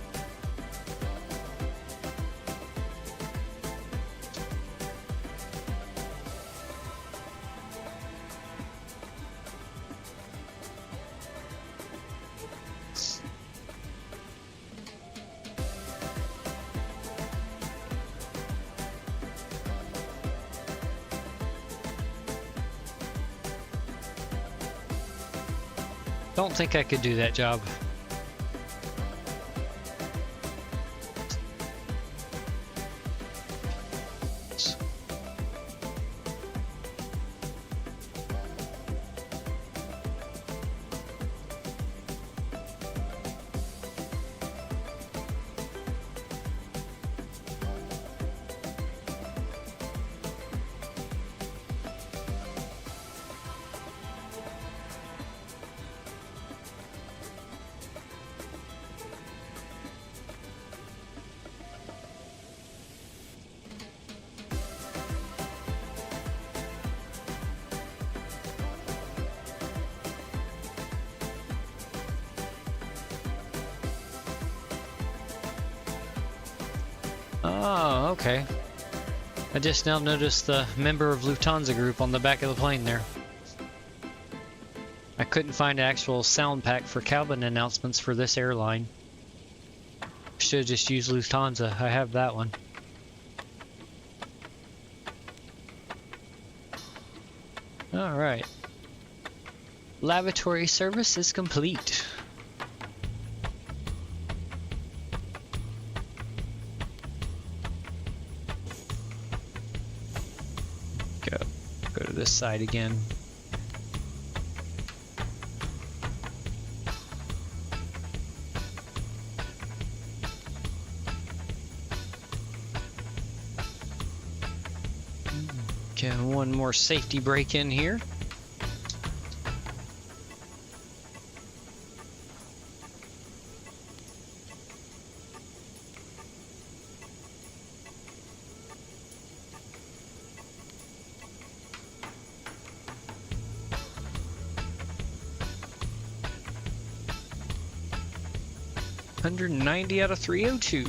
Don't think I could do that job. Oh, okay. I just now noticed the member of Lufthansa group on the back of the plane there. I couldn't find an actual sound pack for cabin announcements for this airline. Should have just used Lufthansa. I have that one. Alright. Lavatory service is complete. Go to this side again. Okay, one more safety break in here. .190 out of 302.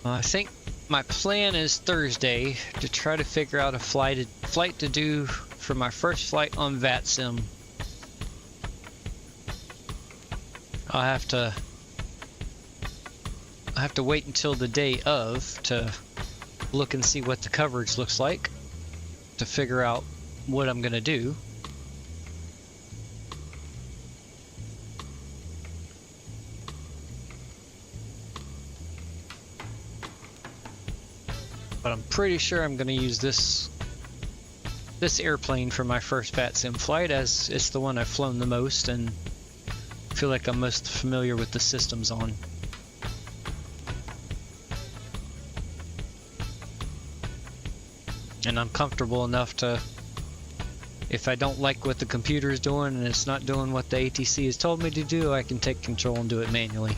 I think my plan is Thursday to try to figure out a flight to do for my first flight on VATSIM. I'll have to wait until the day of to look and see what the coverage looks like to figure out what I'm gonna do. But I'm pretty sure I'm gonna use this airplane for my first VATSIM flight, as it's the one I've flown the most and feel like I'm most familiar with the systems on. And I'm comfortable enough to If I don't like what the computer is doing and it's not doing what the ATC has told me to do, I can take control and do it manually.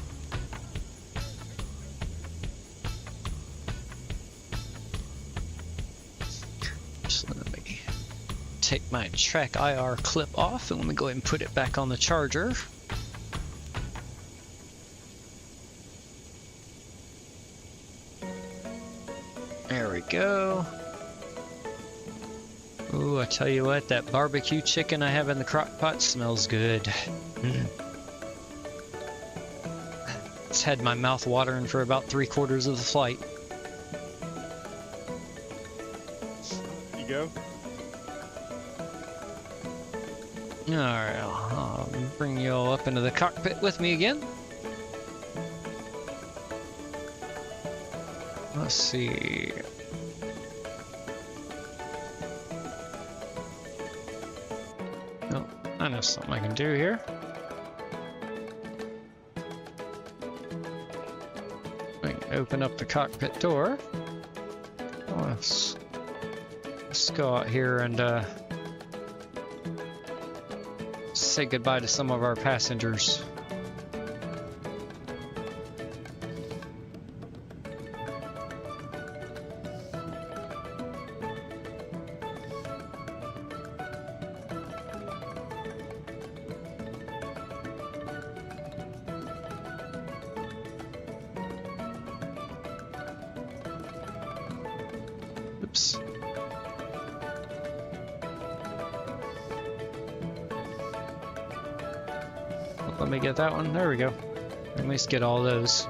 Just let me take my track IR clip off and let me go ahead and put it back on the charger. There we go. Ooh, I tell you what, that barbecue chicken I have in the crock pot smells good. It's had my mouth watering for about 3/4 of the flight. You go. Alright, I'll bring you all up into the cockpit with me again. Let's see. Oh, I know something I can do here. I can open up the cockpit door. Oh, let's go out here and say goodbye to some of our passengers. Oops. Let me get that one. There we go. At least get all those.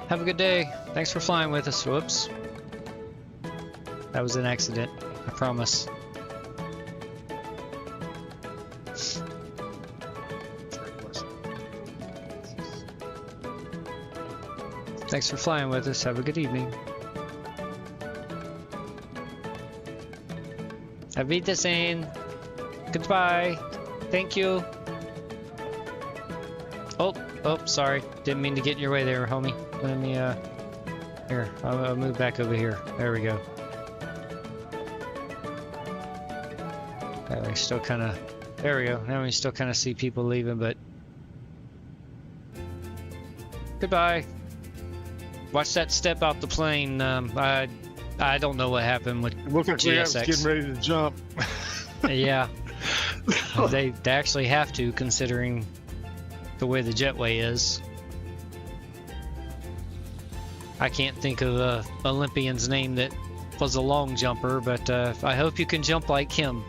Have a good day. Thanks for flying with us. Whoops. That was an accident. I promise. Thanks for flying with us. Have a good evening. Auf Wiedersehen. Goodbye. Thank you. Oh, sorry. Didn't mean to get in your way there, homie. Let me, here. I'll move back over here. There we go. We still kind of, there we go. Now we still kind of see people leaving, but goodbye. Watch that step out the plane. I don't know what happened with Look like we was GSX. getting ready to jump. Yeah, they actually have to, considering the way the jetway is. I can't think of a Olympian's name that was a long jumper, but I hope you can jump like him.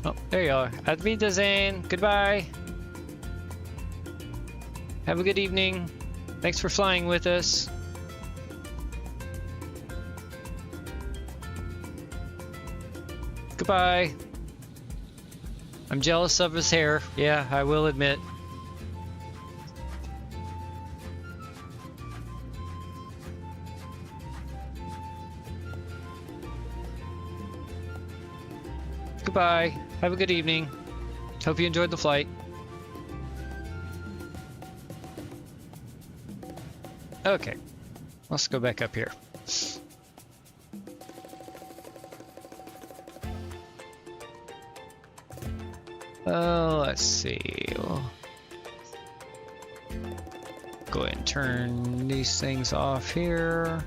Oh, there you are. Auf Wiedersehen. Goodbye. Have a good evening. Thanks for flying with us. Goodbye. I'm jealous of his hair. Yeah, I will admit. Goodbye. Have a good evening. Hope you enjoyed the flight. Okay, let's go back up here. Let's see. We'll go ahead and turn these things off here.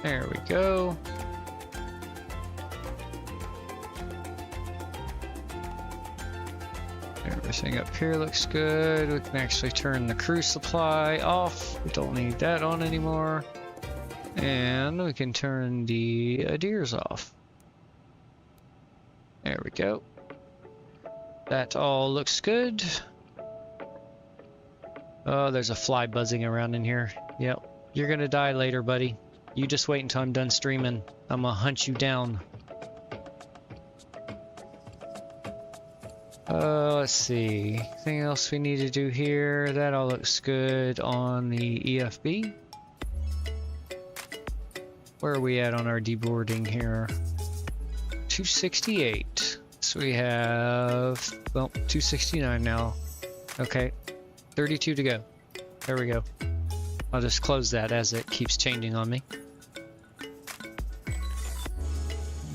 There we go. Everything up here looks good. We can actually turn the crew supply off. We don't need that on anymore. And we can turn the adheres off. There we go. That all looks good. Oh, there's a fly buzzing around in here. Yep. You're gonna die later, buddy. You just wait until I'm done streaming. I'm gonna hunt you down. Let's see. Anything else we need to do here? That all looks good on the EFB. Where are we at on our deboarding here? 268. So we have, well, 269 now. Okay, 32 to go. There we go. I'll just close that as it keeps changing on me.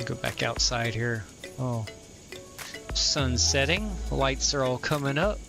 Go back outside here. Oh, sun's setting. Lights are all coming up.